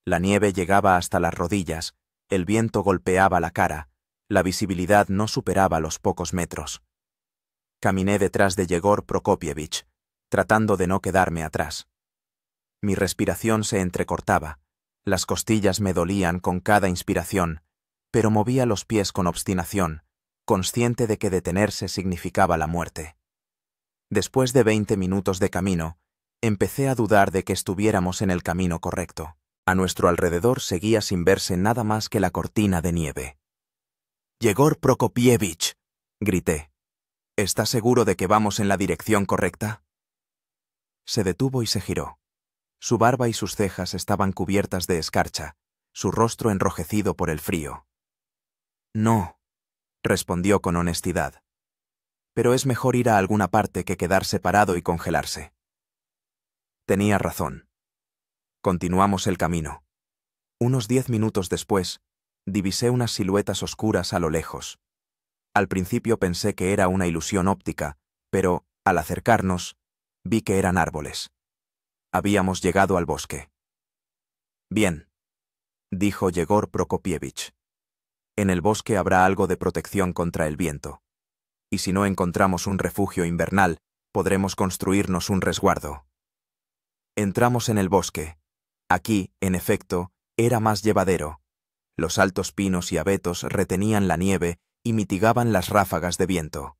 Speaker 1: La nieve llegaba hasta las rodillas, el viento golpeaba la cara, la visibilidad no superaba los pocos metros. Caminé detrás de Yegor Prokopievich, tratando de no quedarme atrás. Mi respiración se entrecortaba, las costillas me dolían con cada inspiración, pero movía los pies con obstinación, consciente de que detenerse significaba la muerte. Después de 20 minutos de camino, empecé a dudar de que estuviéramos en el camino correcto. A nuestro alrededor seguía sin verse nada más que la cortina de nieve. «Yegor Prokopievich», grité. «¿Estás seguro de que vamos en la dirección correcta?». Se detuvo y se giró. Su barba y sus cejas estaban cubiertas de escarcha, su rostro enrojecido por el frío. «No», respondió con honestidad. «Pero es mejor ir a alguna parte que quedarse parado y congelarse». Tenía razón. Continuamos el camino. Unos 10 minutos después, divisé unas siluetas oscuras a lo lejos. Al principio pensé que era una ilusión óptica, pero, al acercarnos, vi que eran árboles. Habíamos llegado al bosque. «Bien», dijo Yegor Prokopievich. «En el bosque habrá algo de protección contra el viento. Y si no encontramos un refugio invernal, podremos construirnos un resguardo». Entramos en el bosque. Aquí, en efecto, era más llevadero. Los altos pinos y abetos retenían la nieve y mitigaban las ráfagas de viento.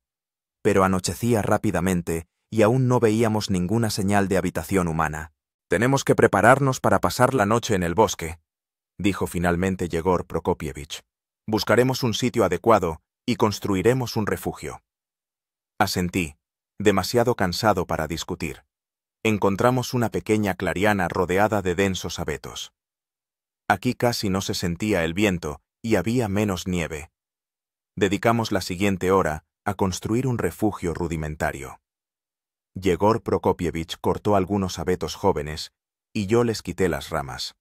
Speaker 1: Pero anochecía rápidamente y aún no veíamos ninguna señal de habitación humana. «Tenemos que prepararnos para pasar la noche en el bosque», dijo finalmente Yegor Prokopievich. «Buscaremos un sitio adecuado y construiremos un refugio». Asentí, demasiado cansado para discutir. Encontramos una pequeña clariana rodeada de densos abetos. Aquí casi no se sentía el viento y había menos nieve. Dedicamos la siguiente hora a construir un refugio rudimentario. Yegor Prokopievich cortó algunos abetos jóvenes y yo les quité las ramas.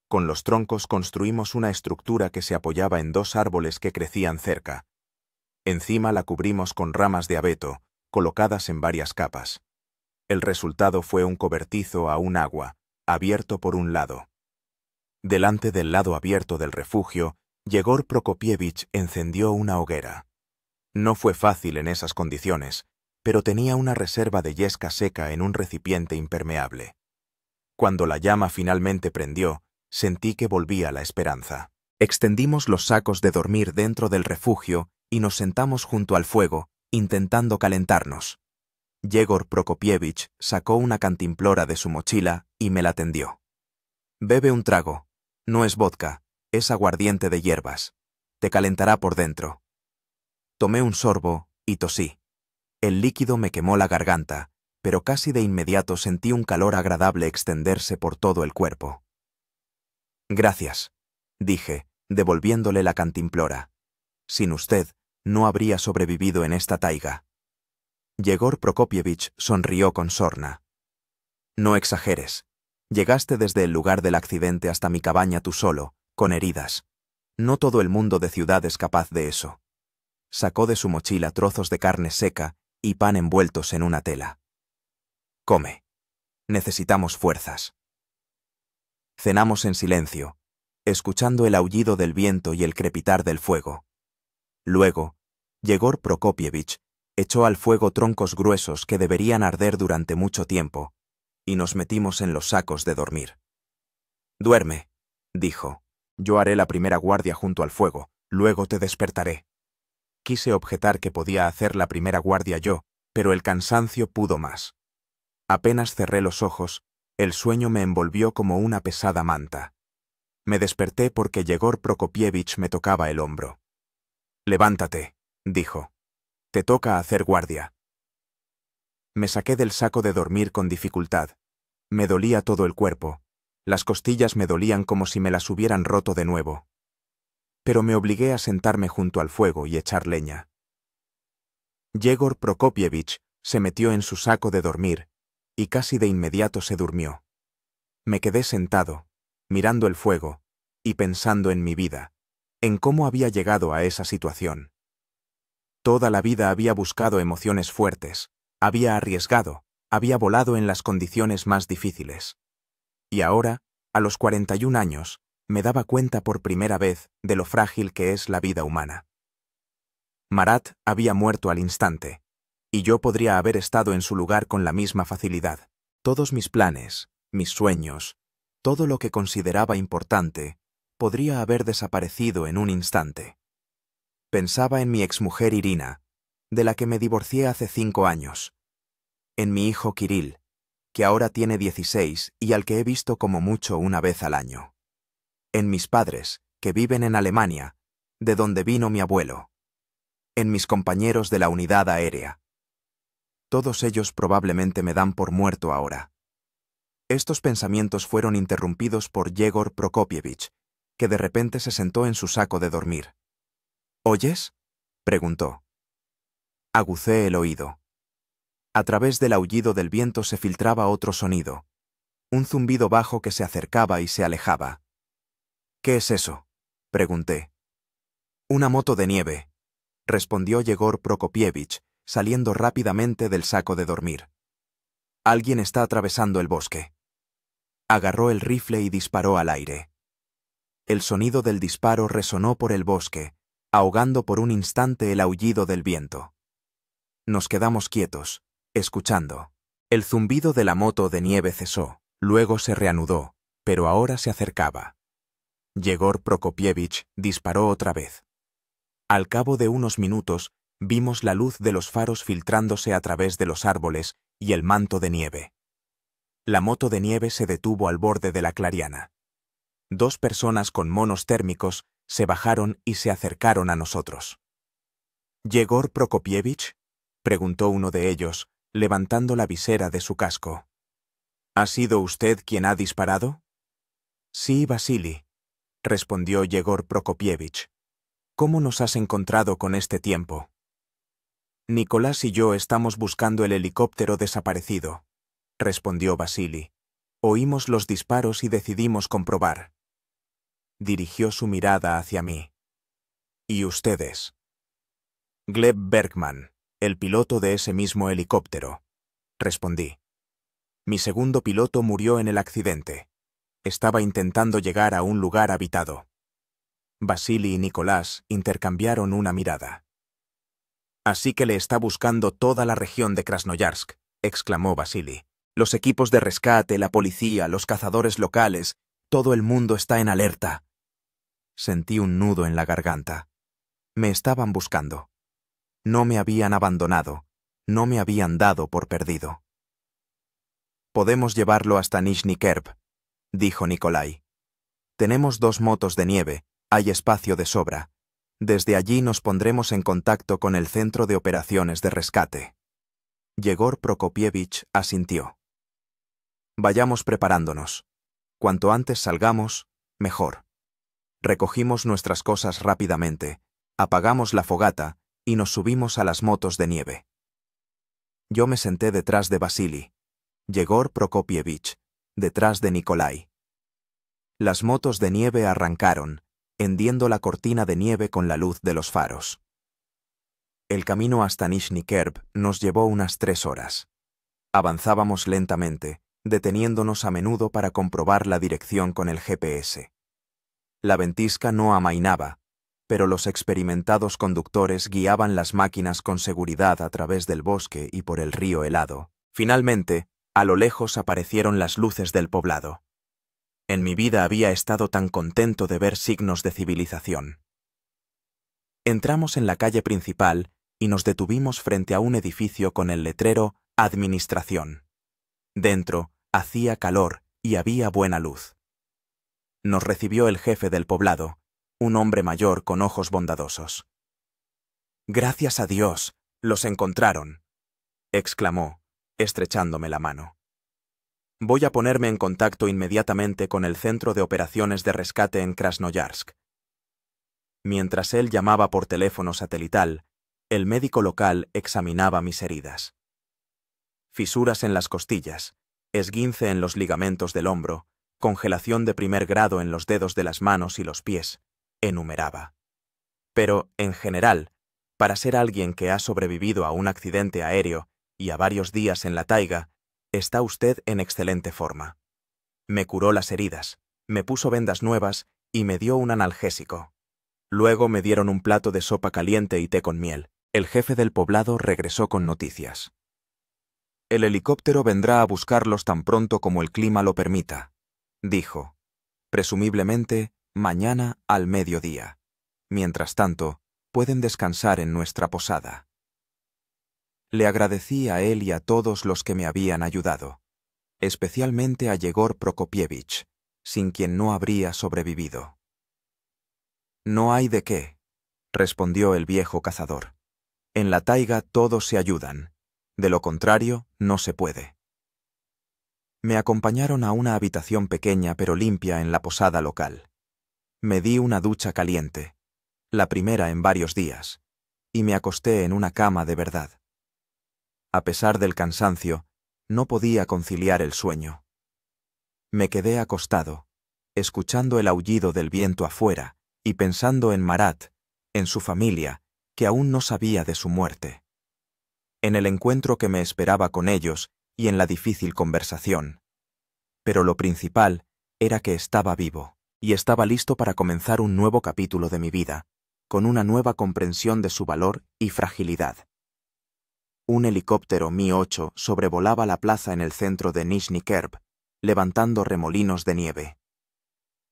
Speaker 1: Con los troncos construimos una estructura que se apoyaba en 2 árboles que crecían cerca. Encima la cubrimos con ramas de abeto, colocadas en varias capas. El resultado fue un cobertizo a un agua, abierto por un lado. Delante del lado abierto del refugio, Yegor Prokopievich encendió una hoguera. No fue fácil en esas condiciones, pero tenía una reserva de yesca seca en un recipiente impermeable. Cuando la llama finalmente prendió, sentí que volvía la esperanza. Extendimos los sacos de dormir dentro del refugio y nos sentamos junto al fuego, intentando calentarnos. Yegor Prokopievich sacó una cantimplora de su mochila y me la tendió. «Bebe un trago. No es vodka, es aguardiente de hierbas. Te calentará por dentro». Tomé un sorbo y tosí. El líquido me quemó la garganta, pero casi de inmediato sentí un calor agradable extenderse por todo el cuerpo. «Gracias», dije, devolviéndole la cantimplora. Sin usted, no habría sobrevivido en esta taiga. Yegor Prokopievich sonrió con sorna. No exageres. Llegaste desde el lugar del accidente hasta mi cabaña tú solo, con heridas. No todo el mundo de ciudad es capaz de eso. Sacó de su mochila trozos de carne seca y pan envueltos en una tela. Come. Necesitamos fuerzas. Cenamos en silencio, escuchando el aullido del viento y el crepitar del fuego. Luego, Yegor Prokopievich echó al fuego troncos gruesos que deberían arder durante mucho tiempo, y nos metimos en los sacos de dormir. Duerme, dijo. Yo haré la primera guardia junto al fuego, luego te despertaré. Quise objetar que podía hacer la primera guardia yo, pero el cansancio pudo más. Apenas cerré los ojos, el sueño me envolvió como una pesada manta. Me desperté porque Yegor Prokopievich me tocaba el hombro. Levántate, dijo. Te toca hacer guardia. Me saqué del saco de dormir con dificultad. Me dolía todo el cuerpo. Las costillas me dolían como si me las hubieran roto de nuevo. Pero me obligué a sentarme junto al fuego y echar leña. Yegor Prokopievich se metió en su saco de dormir, y casi de inmediato se durmió. Me quedé sentado, mirando el fuego, y pensando en mi vida, en cómo había llegado a esa situación. Toda la vida había buscado emociones fuertes, había arriesgado, había volado en las condiciones más difíciles. Y ahora, a los 41 años, me daba cuenta por primera vez de lo frágil que es la vida humana. Marat había muerto al instante, y yo podría haber estado en su lugar con la misma facilidad. Todos mis planes, mis sueños, todo lo que consideraba importante, podría haber desaparecido en un instante. Pensaba en mi exmujer Irina, de la que me divorcié hace 5 años, en mi hijo Kirill, que ahora tiene 16 y al que he visto como mucho una vez al año, en mis padres, que viven en Alemania, de donde vino mi abuelo, en mis compañeros de la unidad aérea. Todos ellos probablemente me dan por muerto ahora. Estos pensamientos fueron interrumpidos por Yegor Prokopievich, que de repente se sentó en su saco de dormir. ¿Oyes?, preguntó. Agucé el oído. A través del aullido del viento se filtraba otro sonido, un zumbido bajo que se acercaba y se alejaba. ¿Qué es eso?, pregunté. Una moto de nieve, respondió Yegor Prokopievich, saliendo rápidamente del saco de dormir. Alguien está atravesando el bosque. Agarró el rifle y disparó al aire. El sonido del disparo resonó por el bosque, ahogando por un instante el aullido del viento. Nos quedamos quietos, escuchando. El zumbido de la moto de nieve cesó, luego se reanudó, pero ahora se acercaba. Yegor Prokopievich disparó otra vez. Al cabo de unos minutos, vimos la luz de los faros filtrándose a través de los árboles y el manto de nieve. La moto de nieve se detuvo al borde de la clariana. 2 personas con monos térmicos se bajaron y se acercaron a nosotros. ¿Yegor Prokopievich?, preguntó uno de ellos, levantando la visera de su casco. ¿Ha sido usted quien ha disparado? Sí, Vasily, respondió Yegor Prokopievich. ¿Cómo nos has encontrado con este tiempo? Nicolás y yo estamos buscando el helicóptero desaparecido, respondió Vasily. Oímos los disparos y decidimos comprobar. Dirigió su mirada hacia mí. ¿Y ustedes? Gleb Bergman, el piloto de ese mismo helicóptero, respondí. Mi segundo piloto murió en el accidente. Estaba intentando llegar a un lugar habitado. Vasily y Nicolás intercambiaron una mirada. Así que le está buscando toda la región de Krasnoyarsk, exclamó Vasily. Los equipos de rescate, la policía, los cazadores locales, todo el mundo está en alerta. Sentí un nudo en la garganta. Me estaban buscando. No me habían abandonado, no me habían dado por perdido. Podemos llevarlo hasta Nizhny Kerb, dijo Nikolai. Tenemos 2 motos de nieve, hay espacio de sobra. Desde allí nos pondremos en contacto con el centro de operaciones de rescate. Yegor Prokopievich asintió. Vayamos preparándonos. Cuanto antes salgamos, mejor. Recogimos nuestras cosas rápidamente, apagamos la fogata y nos subimos a las motos de nieve. Yo me senté detrás de Vasily, Yegor Prokopievich, detrás de Nikolai. Las motos de nieve arrancaron, hendiendo la cortina de nieve con la luz de los faros. El camino hasta Nizhny Kerb nos llevó unas 3 horas. Avanzábamos lentamente, deteniéndonos a menudo para comprobar la dirección con el GPS. La ventisca no amainaba, pero los experimentados conductores guiaban las máquinas con seguridad a través del bosque y por el río helado. Finalmente, a lo lejos aparecieron las luces del poblado. En mi vida había estado tan contento de ver signos de civilización. Entramos en la calle principal y nos detuvimos frente a un edificio con el letrero Administración. Dentro hacía calor y había buena luz. Nos recibió el jefe del poblado, un hombre mayor con ojos bondadosos. «Gracias a Dios, los encontraron», exclamó, estrechándome la mano. «Voy a ponerme en contacto inmediatamente con el Centro de Operaciones de Rescate en Krasnoyarsk». Mientras él llamaba por teléfono satelital, el médico local examinaba mis heridas. Fisuras en las costillas, esguince en los ligamentos del hombro, congelación de 1er grado en los dedos de las manos y los pies, enumeraba. Pero, en general, para ser alguien que ha sobrevivido a un accidente aéreo y a varios días en la taiga, está usted en excelente forma. Me curó las heridas, me puso vendas nuevas y me dio un analgésico. Luego me dieron un plato de sopa caliente y té con miel. El jefe del poblado regresó con noticias. «El helicóptero vendrá a buscarlos tan pronto como el clima lo permita», dijo. «Presumiblemente, mañana al mediodía. Mientras tanto, pueden descansar en nuestra posada». Le agradecí a él y a todos los que me habían ayudado, especialmente a Yegor Prokopievich, sin quien no habría sobrevivido. «No hay de qué», respondió el viejo cazador. «En la taiga todos se ayudan. De lo contrario, no se puede». Me acompañaron a una habitación pequeña pero limpia en la posada local. Me di una ducha caliente, la primera en varios días, y me acosté en una cama de verdad. A pesar del cansancio, no podía conciliar el sueño. Me quedé acostado, escuchando el aullido del viento afuera y pensando en Marat, en su familia, que aún no sabía de su muerte, en el encuentro que me esperaba con ellos y en la difícil conversación. Pero lo principal era que estaba vivo y estaba listo para comenzar un nuevo capítulo de mi vida, con una nueva comprensión de su valor y fragilidad. Un helicóptero Mi-8 sobrevolaba la plaza en el centro de Nizhny Kerb, levantando remolinos de nieve.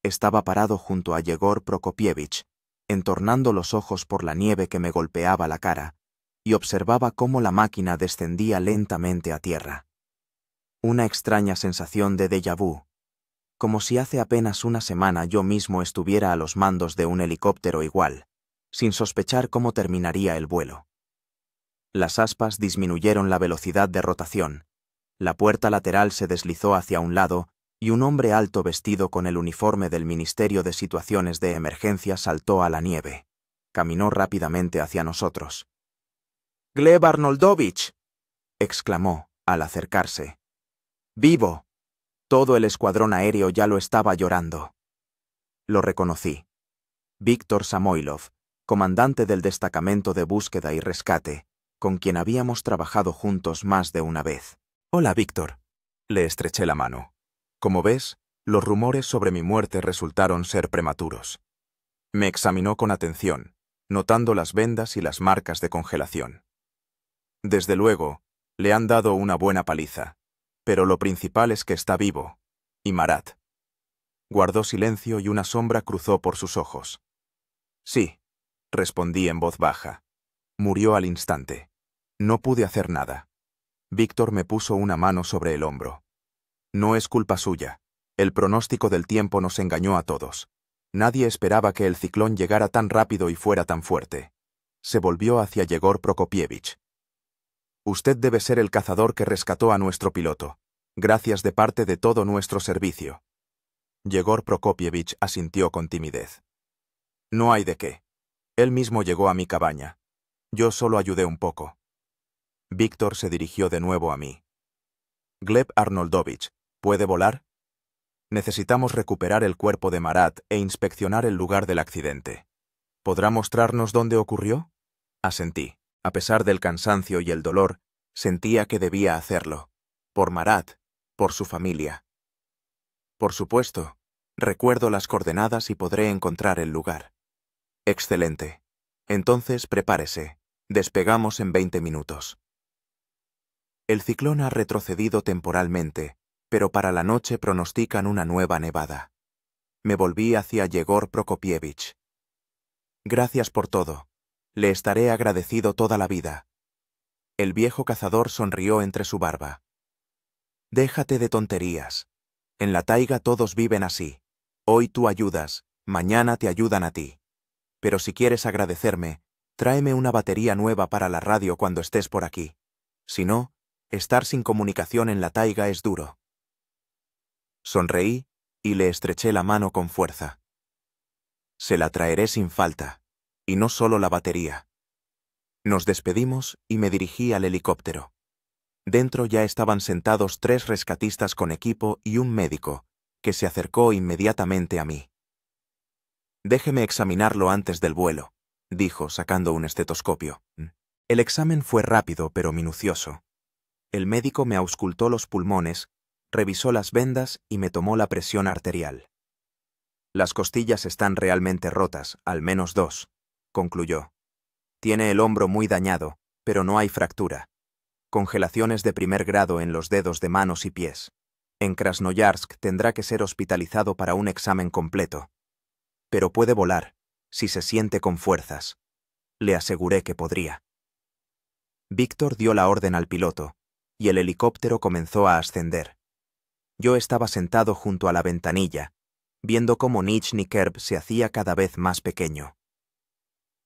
Speaker 1: Estaba parado junto a Yegor Prokopievich, entornando los ojos por la nieve que me golpeaba la cara, y observaba cómo la máquina descendía lentamente a tierra. Una extraña sensación de déjà vu, como si hace apenas una semana yo mismo estuviera a los mandos de un helicóptero igual, sin sospechar cómo terminaría el vuelo. Las aspas disminuyeron la velocidad de rotación, la puerta lateral se deslizó hacia un lado y un hombre alto vestido con el uniforme del Ministerio de Situaciones de Emergencia saltó a la nieve. Caminó rápidamente hacia nosotros. «Gleb Arnoldovich», exclamó al acercarse. «¡Vivo!». Todo el escuadrón aéreo ya lo estaba llorando. Lo reconocí. Víctor Samoilov, comandante del destacamento de búsqueda y rescate, con quien habíamos trabajado juntos más de una vez. «Hola, Víctor». Le estreché la mano. Como ves, los rumores sobre mi muerte resultaron ser prematuros. Me examinó con atención, notando las vendas y las marcas de congelación. Desde luego, le han dado una buena paliza, pero lo principal es que está vivo. Y Marat. Guardó silencio y una sombra cruzó por sus ojos. «Sí», respondí en voz baja. «Murió al instante. No pude hacer nada». Víctor me puso una mano sobre el hombro. «No es culpa suya. El pronóstico del tiempo nos engañó a todos. Nadie esperaba que el ciclón llegara tan rápido y fuera tan fuerte». Se volvió hacia Yegor Prokopievich. «Usted debe ser el cazador que rescató a nuestro piloto. Gracias de parte de todo nuestro servicio». Yegor Prokopievich asintió con timidez. No hay de qué. Él mismo llegó a mi cabaña. Yo solo ayudé un poco. Víctor se dirigió de nuevo a mí. Gleb Arnoldovich, ¿puede volar? Necesitamos recuperar el cuerpo de Marat e inspeccionar el lugar del accidente. ¿Podrá mostrarnos dónde ocurrió? Asentí. A pesar del cansancio y el dolor, sentía que debía hacerlo. Por Marat, por su familia. Por supuesto, recuerdo las coordenadas y podré encontrar el lugar. Excelente. Entonces prepárese. Despegamos en 20 minutos. El ciclón ha retrocedido temporalmente, pero para la noche pronostican una nueva nevada. Me volví hacia Yegor Prokopievich. Gracias por todo. Le estaré agradecido toda la vida. El viejo cazador sonrió entre su barba. Déjate de tonterías. En la taiga todos viven así. Hoy tú ayudas, mañana te ayudan a ti. Pero si quieres agradecerme, tráeme una batería nueva para la radio cuando estés por aquí. Si no, estar sin comunicación en la taiga es duro. Sonreí y le estreché la mano con fuerza. Se la traeré sin falta, y no solo la batería. Nos despedimos y me dirigí al helicóptero. Dentro ya estaban sentados 3 rescatistas con equipo y un médico, que se acercó inmediatamente a mí. Déjeme examinarlo antes del vuelo, dijo sacando un estetoscopio. El examen fue rápido pero minucioso. El médico me auscultó los pulmones, revisó las vendas y me tomó la presión arterial. Las costillas están realmente rotas, al menos 2, concluyó. Tiene el hombro muy dañado, pero no hay fractura. Congelaciones de primer grado en los dedos de manos y pies. En Krasnoyarsk tendrá que ser hospitalizado para un examen completo. Pero puede volar, si se siente con fuerzas. Le aseguré que podría. Víctor dio la orden al piloto, y el helicóptero comenzó a ascender. Yo estaba sentado junto a la ventanilla, viendo cómo Nizhny Kerb se hacía cada vez más pequeño.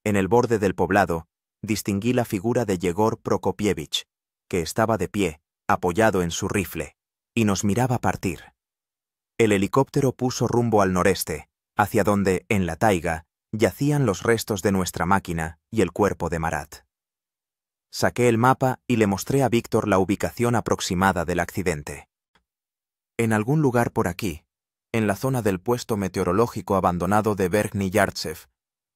Speaker 1: En el borde del poblado, distinguí la figura de Yegor Prokopievich, que estaba de pie, apoyado en su rifle, y nos miraba partir. El helicóptero puso rumbo al noreste, hacia donde, en la taiga, yacían los restos de nuestra máquina y el cuerpo de Marat. Saqué el mapa y le mostré a Víctor la ubicación aproximada del accidente. En algún lugar por aquí, en la zona del puesto meteorológico abandonado de Verkhny Yartsev,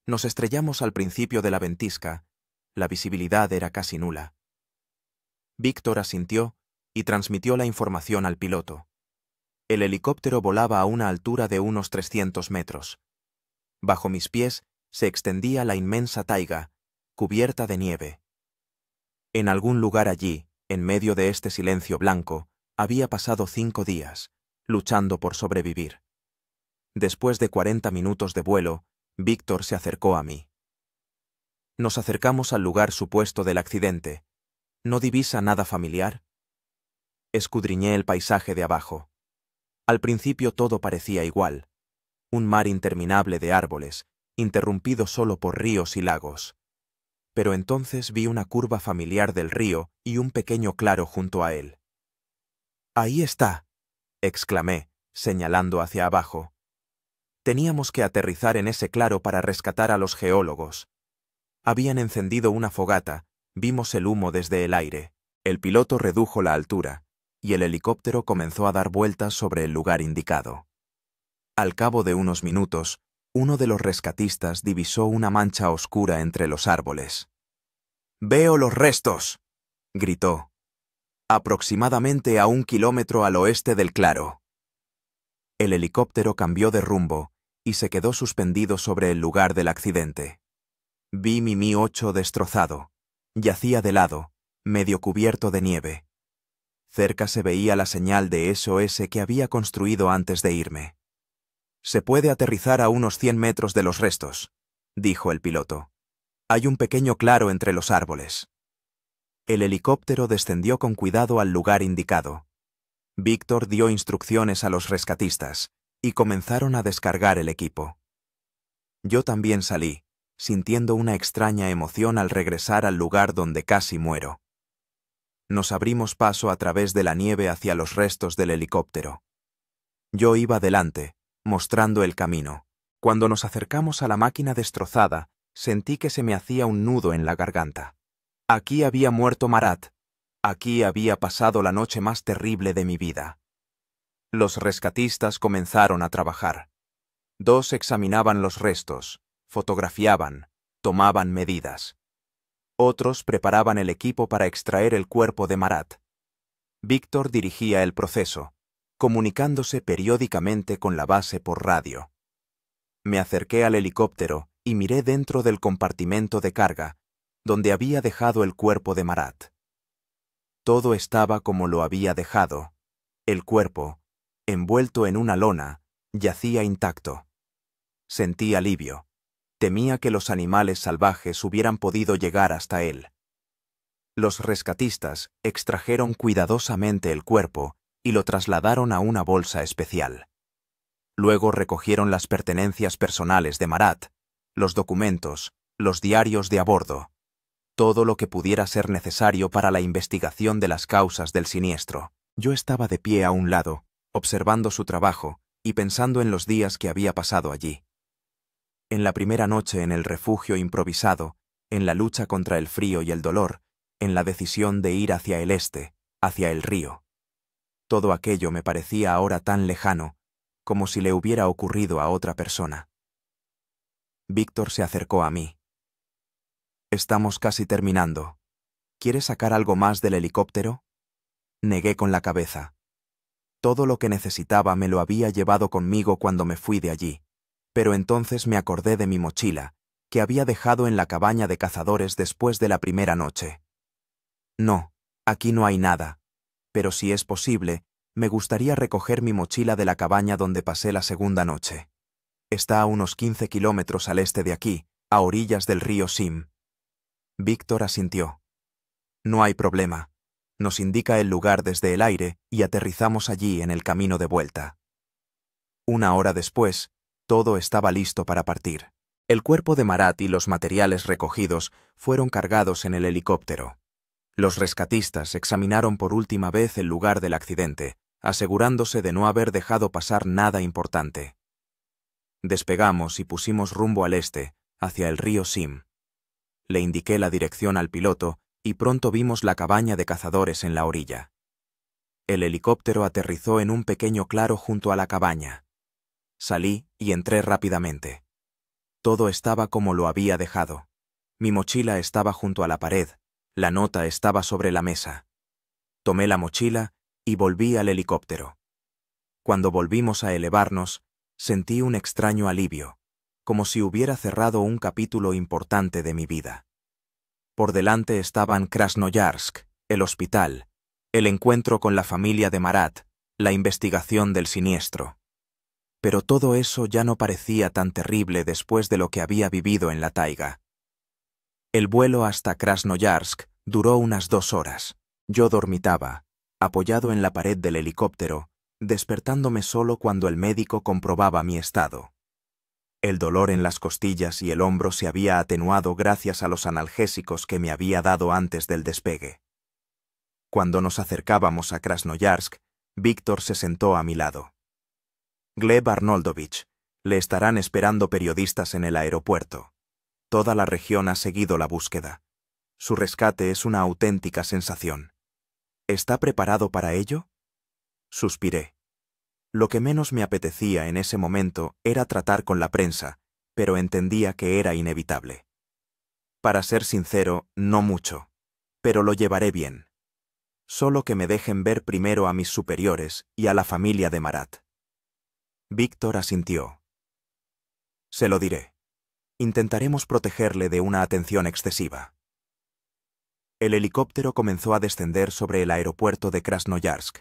Speaker 1: nos estrellamos al principio de la ventisca. La visibilidad era casi nula. Víctor asintió y transmitió la información al piloto. El helicóptero volaba a una altura de unos 300 metros. Bajo mis pies se extendía la inmensa taiga, cubierta de nieve. En algún lugar allí, en medio de este silencio blanco, había pasado 5 días, luchando por sobrevivir. Después de 40 minutos de vuelo, Víctor se acercó a mí. Nos acercamos al lugar supuesto del accidente. ¿No divisa nada familiar? Escudriñé el paisaje de abajo. Al principio todo parecía igual. Un mar interminable de árboles, interrumpido solo por ríos y lagos. Pero entonces vi una curva familiar del río y un pequeño claro junto a él. «¡Ahí está!», exclamé, señalando hacia abajo. Teníamos que aterrizar en ese claro para rescatar a los geólogos. Habían encendido una fogata, vimos el humo desde el aire. El piloto redujo la altura, y el helicóptero comenzó a dar vueltas sobre el lugar indicado. Al cabo de unos minutos, uno de los rescatistas divisó una mancha oscura entre los árboles. «¡Veo los restos!», gritó. «Aproximadamente a 1 kilómetro al oeste del claro». El helicóptero cambió de rumbo y se quedó suspendido sobre el lugar del accidente. Vi mi Mi-8 destrozado. Yacía de lado, medio cubierto de nieve. Cerca se veía la señal de SOS que había construido antes de irme. «Se puede aterrizar a unos 100 metros de los restos», dijo el piloto. «Hay un pequeño claro entre los árboles». El helicóptero descendió con cuidado al lugar indicado. Víctor dio instrucciones a los rescatistas y comenzaron a descargar el equipo. Yo también salí, sintiendo una extraña emoción al regresar al lugar donde casi muero. Nos abrimos paso a través de la nieve hacia los restos del helicóptero. Yo iba delante, mostrando el camino, Cuando nos acercamos a la máquina destrozada, sentí que se me hacía un nudo en la garganta. Aquí había muerto Marat. Aquí había pasado la noche más terrible de mi vida. Los rescatistas comenzaron a trabajar. 2 examinaban los restos, fotografiaban, tomaban medidas. Otros preparaban el equipo para extraer el cuerpo de Marat. Víctor dirigía el proceso, comunicándose periódicamente con la base por radio. Me acerqué al helicóptero y miré dentro del compartimento de carga, donde había dejado el cuerpo de Marat. Todo estaba como lo había dejado. El cuerpo, envuelto en una lona, yacía intacto. Sentí alivio. Temía que los animales salvajes hubieran podido llegar hasta él. Los rescatistas extrajeron cuidadosamente el cuerpo y lo trasladaron a una bolsa especial. Luego recogieron las pertenencias personales de Marat, los documentos, los diarios de a bordo, todo lo que pudiera ser necesario para la investigación de las causas del siniestro. Yo estaba de pie a un lado, observando su trabajo y pensando en los días que había pasado allí. En la primera noche en el refugio improvisado, en la lucha contra el frío y el dolor, en la decisión de ir hacia el este, hacia el río. Todo aquello me parecía ahora tan lejano, como si le hubiera ocurrido a otra persona. Víctor se acercó a mí. «Estamos casi terminando. ¿Quieres sacar algo más del helicóptero?» Negué con la cabeza. Todo lo que necesitaba me lo había llevado conmigo cuando me fui de allí, pero entonces me acordé de mi mochila, que había dejado en la cabaña de cazadores después de la primera noche. «No, aquí no hay nada, pero si es posible, me gustaría recoger mi mochila de la cabaña donde pasé la segunda noche. Está a unos 15 kilómetros al este de aquí, a orillas del río Sim». Víctor asintió. «No hay problema. Nos indica el lugar desde el aire y aterrizamos allí en el camino de vuelta». 1 hora después, todo estaba listo para partir. El cuerpo de Marat y los materiales recogidos fueron cargados en el helicóptero. Los rescatistas examinaron por última vez el lugar del accidente, asegurándose de no haber dejado pasar nada importante. Despegamos y pusimos rumbo al este, hacia el río Sim. Le indiqué la dirección al piloto y pronto vimos la cabaña de cazadores en la orilla. El helicóptero aterrizó en un pequeño claro junto a la cabaña. Salí y entré rápidamente. Todo estaba como lo había dejado. Mi mochila estaba junto a la pared, la nota estaba sobre la mesa. Tomé la mochila y volví al helicóptero. Cuando volvimos a elevarnos, sentí un extraño alivio, como si hubiera cerrado un capítulo importante de mi vida. Por delante estaban Krasnoyarsk, el hospital, el encuentro con la familia de Marat, la investigación del siniestro. Pero todo eso ya no parecía tan terrible después de lo que había vivido en la taiga. El vuelo hasta Krasnoyarsk duró unas 2 horas. Yo dormitaba, apoyado en la pared del helicóptero, despertándome solo cuando el médico comprobaba mi estado. El dolor en las costillas y el hombro se había atenuado gracias a los analgésicos que me había dado antes del despegue. Cuando nos acercábamos a Krasnoyarsk, Víctor se sentó a mi lado. «Gleb Arnoldovich, le estarán esperando periodistas en el aeropuerto. Toda la región ha seguido la búsqueda. Su rescate es una auténtica sensación. ¿Está preparado para ello?» Suspiré. Lo que menos me apetecía en ese momento era tratar con la prensa, pero entendía que era inevitable. Para ser sincero, no mucho, pero lo llevaré bien. Solo que me dejen ver primero a mis superiores y a la familia de Marat. Víctor asintió. «Se lo diré. Intentaremos protegerle de una atención excesiva». El helicóptero comenzó a descender sobre el aeropuerto de Krasnoyarsk.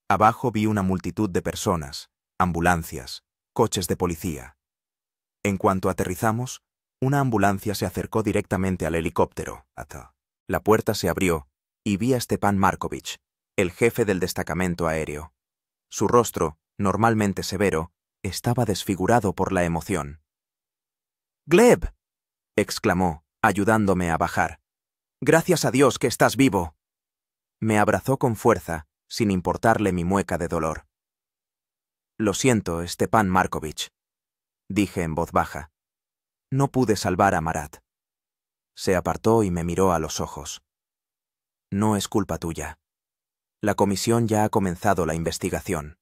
Speaker 1: Abajo vi una multitud de personas, ambulancias, coches de policía. En cuanto aterrizamos, una ambulancia se acercó directamente al helicóptero. La puerta se abrió y vi a Stepan Markovich, el jefe del destacamento aéreo. Su rostro, normalmente severo, estaba desfigurado por la emoción. «¡Gleb!», exclamó, ayudándome a bajar. «Gracias a Dios que estás vivo». Me abrazó con fuerza, sin importarle mi mueca de dolor. «Lo siento, Stepan Markovich». dije en voz baja. No pude salvar a Marat. Se apartó y me miró a los ojos. No es culpa tuya. La comisión ya ha comenzado la investigación.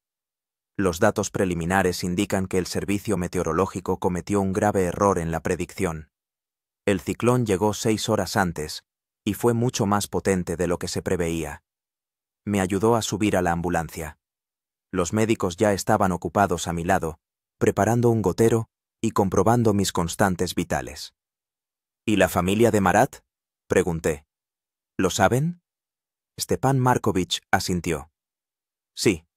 Speaker 1: Los datos preliminares indican que el servicio meteorológico cometió un grave error en la predicción. El ciclón llegó 6 horas antes y fue mucho más potente de lo que se preveía. Me ayudó a subir a la ambulancia. Los médicos ya estaban ocupados a mi lado, preparando un gotero y comprobando mis constantes vitales. ¿Y la familia de Marat?, pregunté. ¿Lo saben? Stepan Markovich asintió. Sí,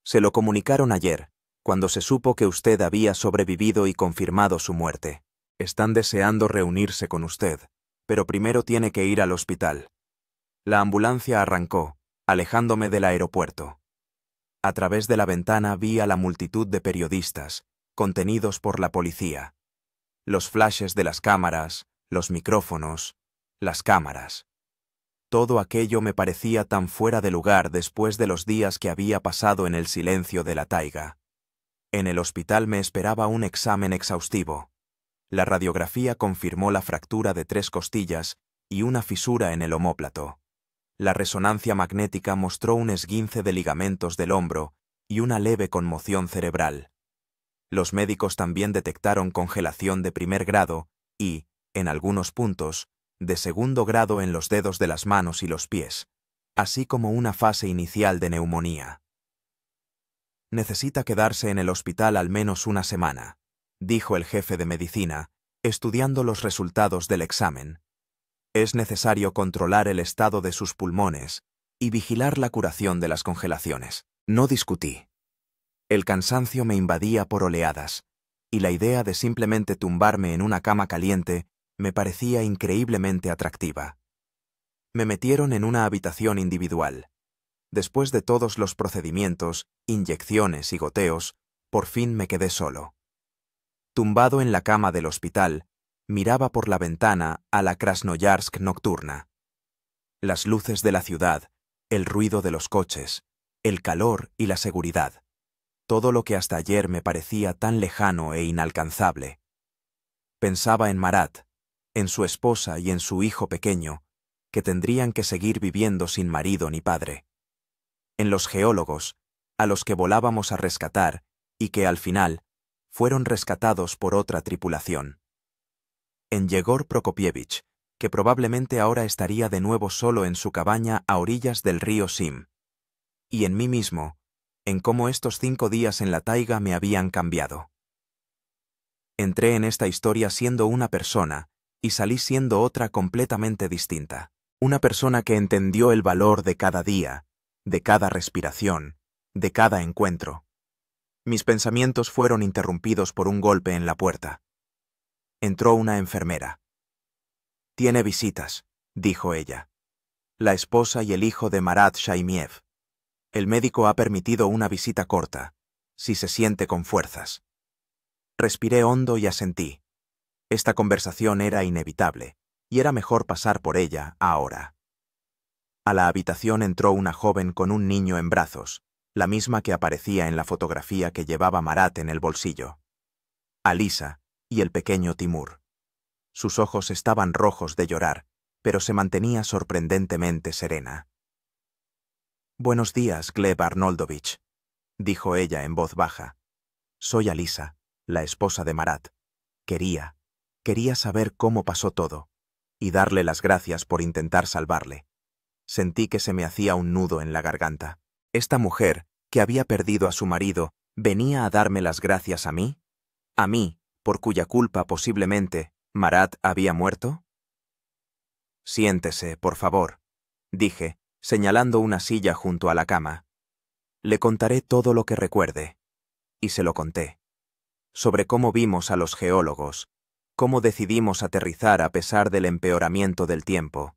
Speaker 1: se lo comunicaron ayer, cuando se supo que usted había sobrevivido y confirmado su muerte. Están deseando reunirse con usted, pero primero tiene que ir al hospital. La ambulancia arrancó, alejándome del aeropuerto. A través de la ventana vi a la multitud de periodistas, contenidos por la policía. Los flashes de las cámaras, los micrófonos, las cámaras. Todo aquello me parecía tan fuera de lugar después de los días que había pasado en el silencio de la taiga. En el hospital me esperaba un examen exhaustivo. La radiografía confirmó la fractura de 3 costillas y una fisura en el omóplato. La resonancia magnética mostró un esguince de ligamentos del hombro y una leve conmoción cerebral. Los médicos también detectaron congelación de 1er grado y, en algunos puntos, de 2º grado en los dedos de las manos y los pies, así como una fase inicial de neumonía. Necesita quedarse en el hospital al menos una semana, dijo el jefe de medicina, estudiando los resultados del examen. Es necesario controlar el estado de sus pulmones y vigilar la curación de las congelaciones. No discutí. El cansancio me invadía por oleadas, y la idea de simplemente tumbarme en una cama caliente me parecía increíblemente atractiva. Me metieron en una habitación individual. Después de todos los procedimientos, inyecciones y goteos, por fin me quedé solo. Tumbado en la cama del hospital, miraba por la ventana a la Krasnoyarsk nocturna. Las luces de la ciudad, el ruido de los coches, el calor y la seguridad. Todo lo que hasta ayer me parecía tan lejano e inalcanzable. Pensaba en Marat, en su esposa y en su hijo pequeño, que tendrían que seguir viviendo sin marido ni padre. En los geólogos, a los que volábamos a rescatar y que al final fueron rescatados por otra tripulación. En Yegor Prokopievich, que probablemente ahora estaría de nuevo solo en su cabaña a orillas del río Sim. Y en mí mismo, en cómo estos 5 días en la taiga me habían cambiado. Entré en esta historia siendo una persona y salí siendo otra completamente distinta. Una persona que entendió el valor de cada día, de cada respiración, de cada encuentro. Mis pensamientos fueron interrumpidos por un golpe en la puerta. Entró una enfermera. «Tiene visitas», dijo ella. «La esposa y el hijo de Marat Shaimiev. El médico ha permitido una visita corta, si se siente con fuerzas». Respiré hondo y asentí. Esta conversación era inevitable, y era mejor pasar por ella ahora. A la habitación entró una joven con un niño en brazos, la misma que aparecía en la fotografía que llevaba Marat en el bolsillo. Alisa y el pequeño Timur. Sus ojos estaban rojos de llorar, pero se mantenía sorprendentemente serena. «Buenos días, Gleb Arnoldovich», dijo ella en voz baja. «Soy Alisa, la esposa de Marat. Quería saber cómo pasó todo, y darle las gracias por intentar salvarle». Sentí que se me hacía un nudo en la garganta. Esta mujer, que había perdido a su marido, ¿venía a darme las gracias a mí? ¿A mí, por cuya culpa posiblemente Marat había muerto? «Siéntese, por favor», dije, señalando una silla junto a la cama. «Le contaré todo lo que recuerde». Y se lo conté. Sobre cómo vimos a los geólogos, cómo decidimos aterrizar a pesar del empeoramiento del tiempo,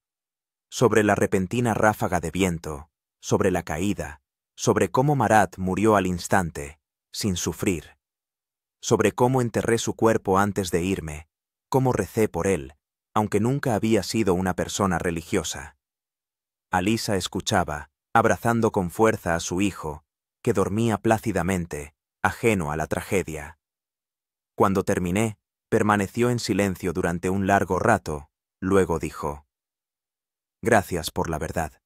Speaker 1: sobre la repentina ráfaga de viento, sobre la caída, sobre cómo Marat murió al instante, sin sufrir, sobre cómo enterré su cuerpo antes de irme, cómo recé por él, aunque nunca había sido una persona religiosa. Alisa escuchaba, abrazando con fuerza a su hijo, que dormía plácidamente, ajeno a la tragedia. Cuando terminé, permaneció en silencio durante un largo rato, luego dijo: «Gracias por la verdad.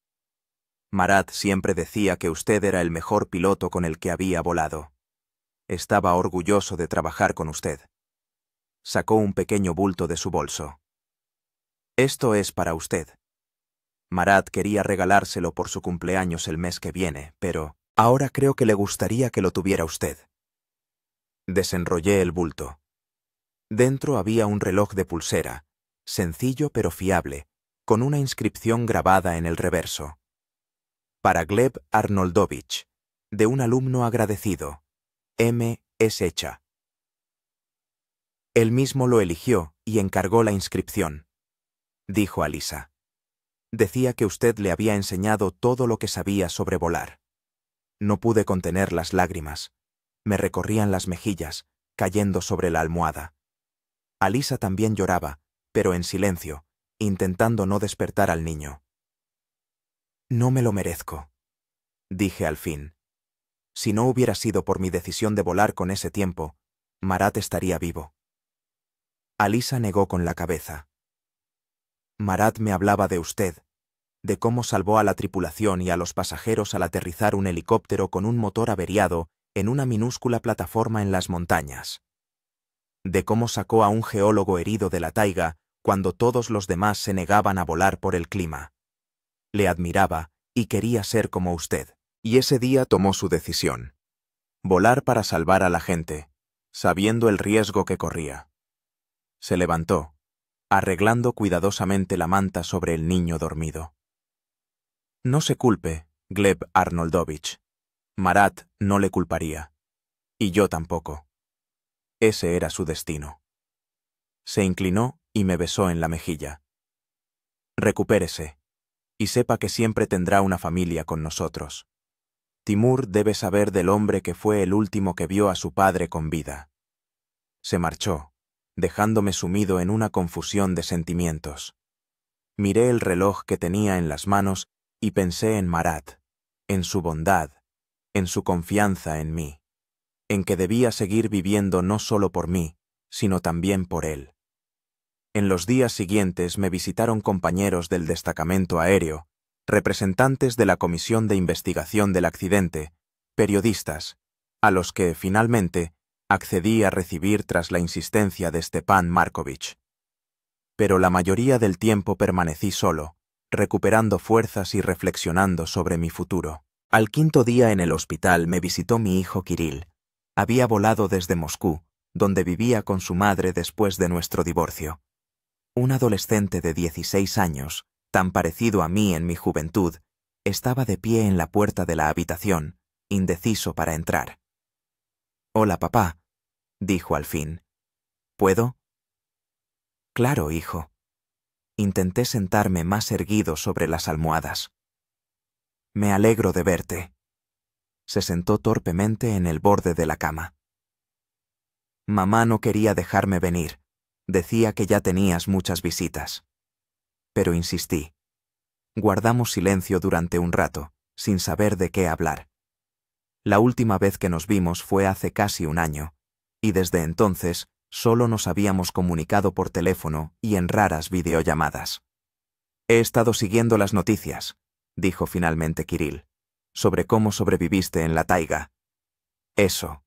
Speaker 1: Marat siempre decía que usted era el mejor piloto con el que había volado. Estaba orgulloso de trabajar con usted». Sacó un pequeño bulto de su bolso. «Esto es para usted». Marat quería regalárselo por su cumpleaños el mes que viene, pero ahora creo que le gustaría que lo tuviera usted. Desenrollé el bulto. Dentro había un reloj de pulsera, sencillo pero fiable, con una inscripción grabada en el reverso. Para Gleb Arnoldovich, de un alumno agradecido, M. Echa. Él mismo lo eligió y encargó la inscripción. Dijo a Lisa: «Decía que usted le había enseñado todo lo que sabía sobre volar». No pude contener las lágrimas. Me recorrían las mejillas, cayendo sobre la almohada. Alisa también lloraba, pero en silencio, intentando no despertar al niño. «No me lo merezco», dije al fin. «Si no hubiera sido por mi decisión de volar con ese tiempo, Marat estaría vivo». Alisa negó con la cabeza. «Marat me hablaba de usted, de cómo salvó a la tripulación y a los pasajeros al aterrizar un helicóptero con un motor averiado en una minúscula plataforma en las montañas. De cómo sacó a un geólogo herido de la taiga cuando todos los demás se negaban a volar por el clima. Le admiraba y quería ser como usted». Y ese día tomó su decisión: volar para salvar a la gente, sabiendo el riesgo que corría. Se levantó, arreglando cuidadosamente la manta sobre el niño dormido. «No se culpe, Gleb Arnoldovich. Marat no le culparía. Y yo tampoco. Ese era su destino». Se inclinó y me besó en la mejilla. «Recupérese, y sepa que siempre tendrá una familia con nosotros. Timur debe saber del hombre que fue el último que vio a su padre con vida». Se marchó, dejándome sumido en una confusión de sentimientos. Miré el reloj que tenía en las manos y pensé en Marat, en su bondad, en su confianza en mí, en que debía seguir viviendo no solo por mí, sino también por él. En los días siguientes me visitaron compañeros del destacamento aéreo, representantes de la Comisión de Investigación del Accidente, periodistas, a los que, finalmente, accedí a recibir tras la insistencia de Stepan Markovich. Pero la mayoría del tiempo permanecí solo, recuperando fuerzas y reflexionando sobre mi futuro. Al quinto día en el hospital me visitó mi hijo Kirill. Había volado desde Moscú, donde vivía con su madre después de nuestro divorcio. Un adolescente de 16 años, tan parecido a mí en mi juventud, estaba de pie en la puerta de la habitación, indeciso para entrar. «Hola, papá», dijo al fin. «¿Puedo?» «Claro, hijo». Intenté sentarme más erguido sobre las almohadas. «Me alegro de verte». Se sentó torpemente en el borde de la cama. «Mamá no quería dejarme venir. Decía que ya tenías muchas visitas». Pero insistí. Guardamos silencio durante un rato, sin saber de qué hablar. La última vez que nos vimos fue hace casi un año, y desde entonces solo nos habíamos comunicado por teléfono y en raras videollamadas. «He estado siguiendo las noticias», dijo finalmente Kirill, «sobre cómo sobreviviste en la taiga. Eso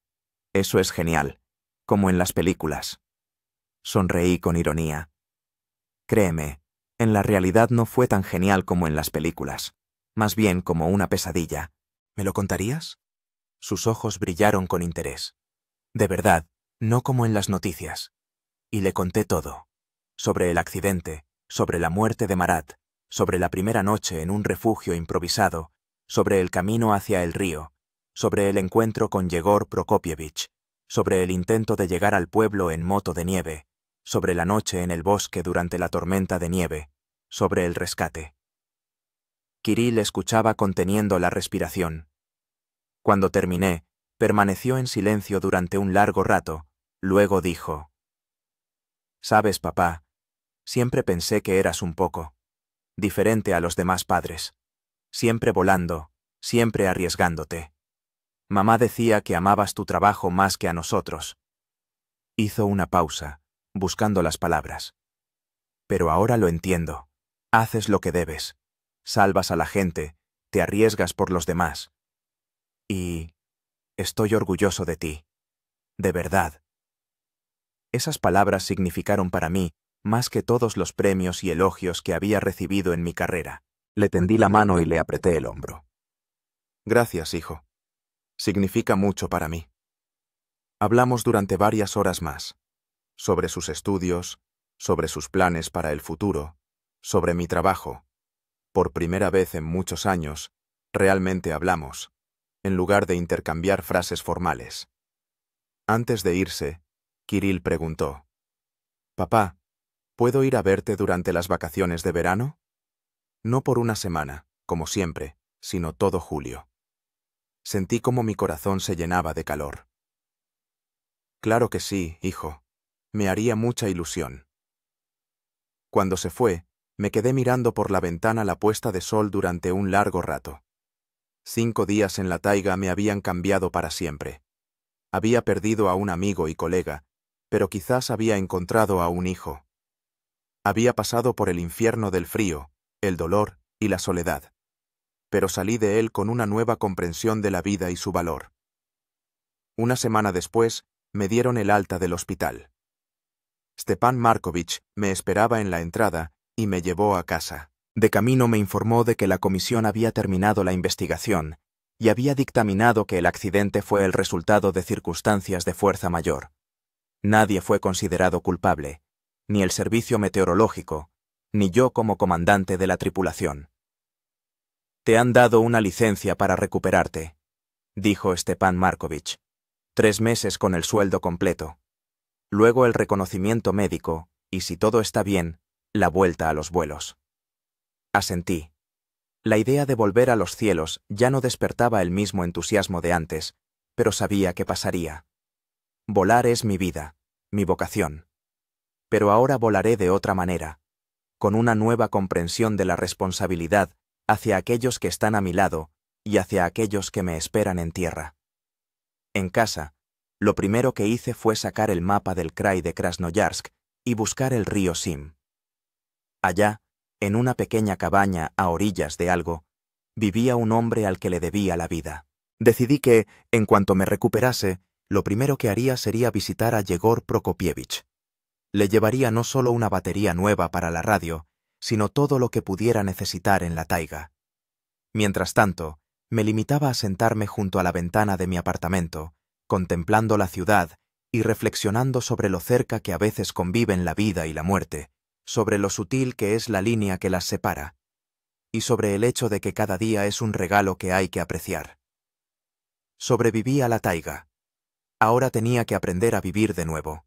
Speaker 1: es genial, como en las películas». Sonreí con ironía. «Créeme, en la realidad no fue tan genial como en las películas, más bien como una pesadilla. ¿Me lo contarías?» Sus ojos brillaron con interés. «De verdad, no como en las noticias». Y le conté todo. Sobre el accidente, sobre la muerte de Marat, sobre la primera noche en un refugio improvisado, sobre el camino hacia el río, sobre el encuentro con Yegor Prokopievich, sobre el intento de llegar al pueblo en moto de nieve, sobre la noche en el bosque durante la tormenta de nieve, sobre el rescate. Kirill escuchaba conteniendo la respiración. Cuando terminé, permaneció en silencio durante un largo rato, luego dijo: «Sabes, papá, siempre pensé que eras un poco diferente a los demás padres, siempre volando, siempre arriesgándote. Mamá decía que amabas tu trabajo más que a nosotros. Hizo una pausa, buscando las palabras. Pero ahora lo entiendo. Haces lo que debes. Salvas a la gente, te arriesgas por los demás. Y estoy orgulloso de ti. De verdad. Esas palabras significaron para mí más que todos los premios y elogios que había recibido en mi carrera. Le tendí la mano y le apreté el hombro. Gracias, hijo. Significa mucho para mí. Hablamos durante varias horas más, sobre sus estudios, sobre sus planes para el futuro, sobre mi trabajo. Por primera vez en muchos años, realmente hablamos, en lugar de intercambiar frases formales. Antes de irse, Kirill preguntó: «Papá, ¿puedo ir a verte durante las vacaciones de verano?» No por una semana, como siempre, sino todo julio. Sentí como mi corazón se llenaba de calor. Claro que sí, hijo. Me haría mucha ilusión. Cuando se fue, me quedé mirando por la ventana la puesta de sol durante un largo rato. 5 días en la taiga me habían cambiado para siempre. Había perdido a un amigo y colega, pero quizás había encontrado a un hijo. Había pasado por el infierno del frío, el dolor y la soledad. Pero salí de él con una nueva comprensión de la vida y su valor. Una semana después, me dieron el alta del hospital. Stepan Markovich me esperaba en la entrada y me llevó a casa. De camino me informó de que la comisión había terminado la investigación y había dictaminado que el accidente fue el resultado de circunstancias de fuerza mayor. Nadie fue considerado culpable, ni el servicio meteorológico, ni yo como comandante de la tripulación. «Te han dado una licencia para recuperarte», dijo Stepan Markovich. 3 meses con el sueldo completo. Luego el reconocimiento médico y, si todo está bien, la vuelta a los vuelos. Asentí. La idea de volver a los cielos ya no despertaba el mismo entusiasmo de antes, pero sabía que pasaría. Volar es mi vida, mi vocación. Pero ahora volaré de otra manera, con una nueva comprensión de la responsabilidad hacia aquellos que están a mi lado y hacia aquellos que me esperan en tierra. En casa, lo primero que hice fue sacar el mapa del krai de Krasnoyarsk y buscar el río Sim. Allá, en una pequeña cabaña a orillas de algo, vivía un hombre al que le debía la vida. Decidí que, en cuanto me recuperase, lo primero que haría sería visitar a Yegor Prokopievich. Le llevaría no solo una batería nueva para la radio, sino todo lo que pudiera necesitar en la taiga. Mientras tanto, me limitaba a sentarme junto a la ventana de mi apartamento, contemplando la ciudad y reflexionando sobre lo cerca que a veces conviven la vida y la muerte, sobre lo sutil que es la línea que las separa, y sobre el hecho de que cada día es un regalo que hay que apreciar. Sobreviví a la taiga. Ahora tenía que aprender a vivir de nuevo.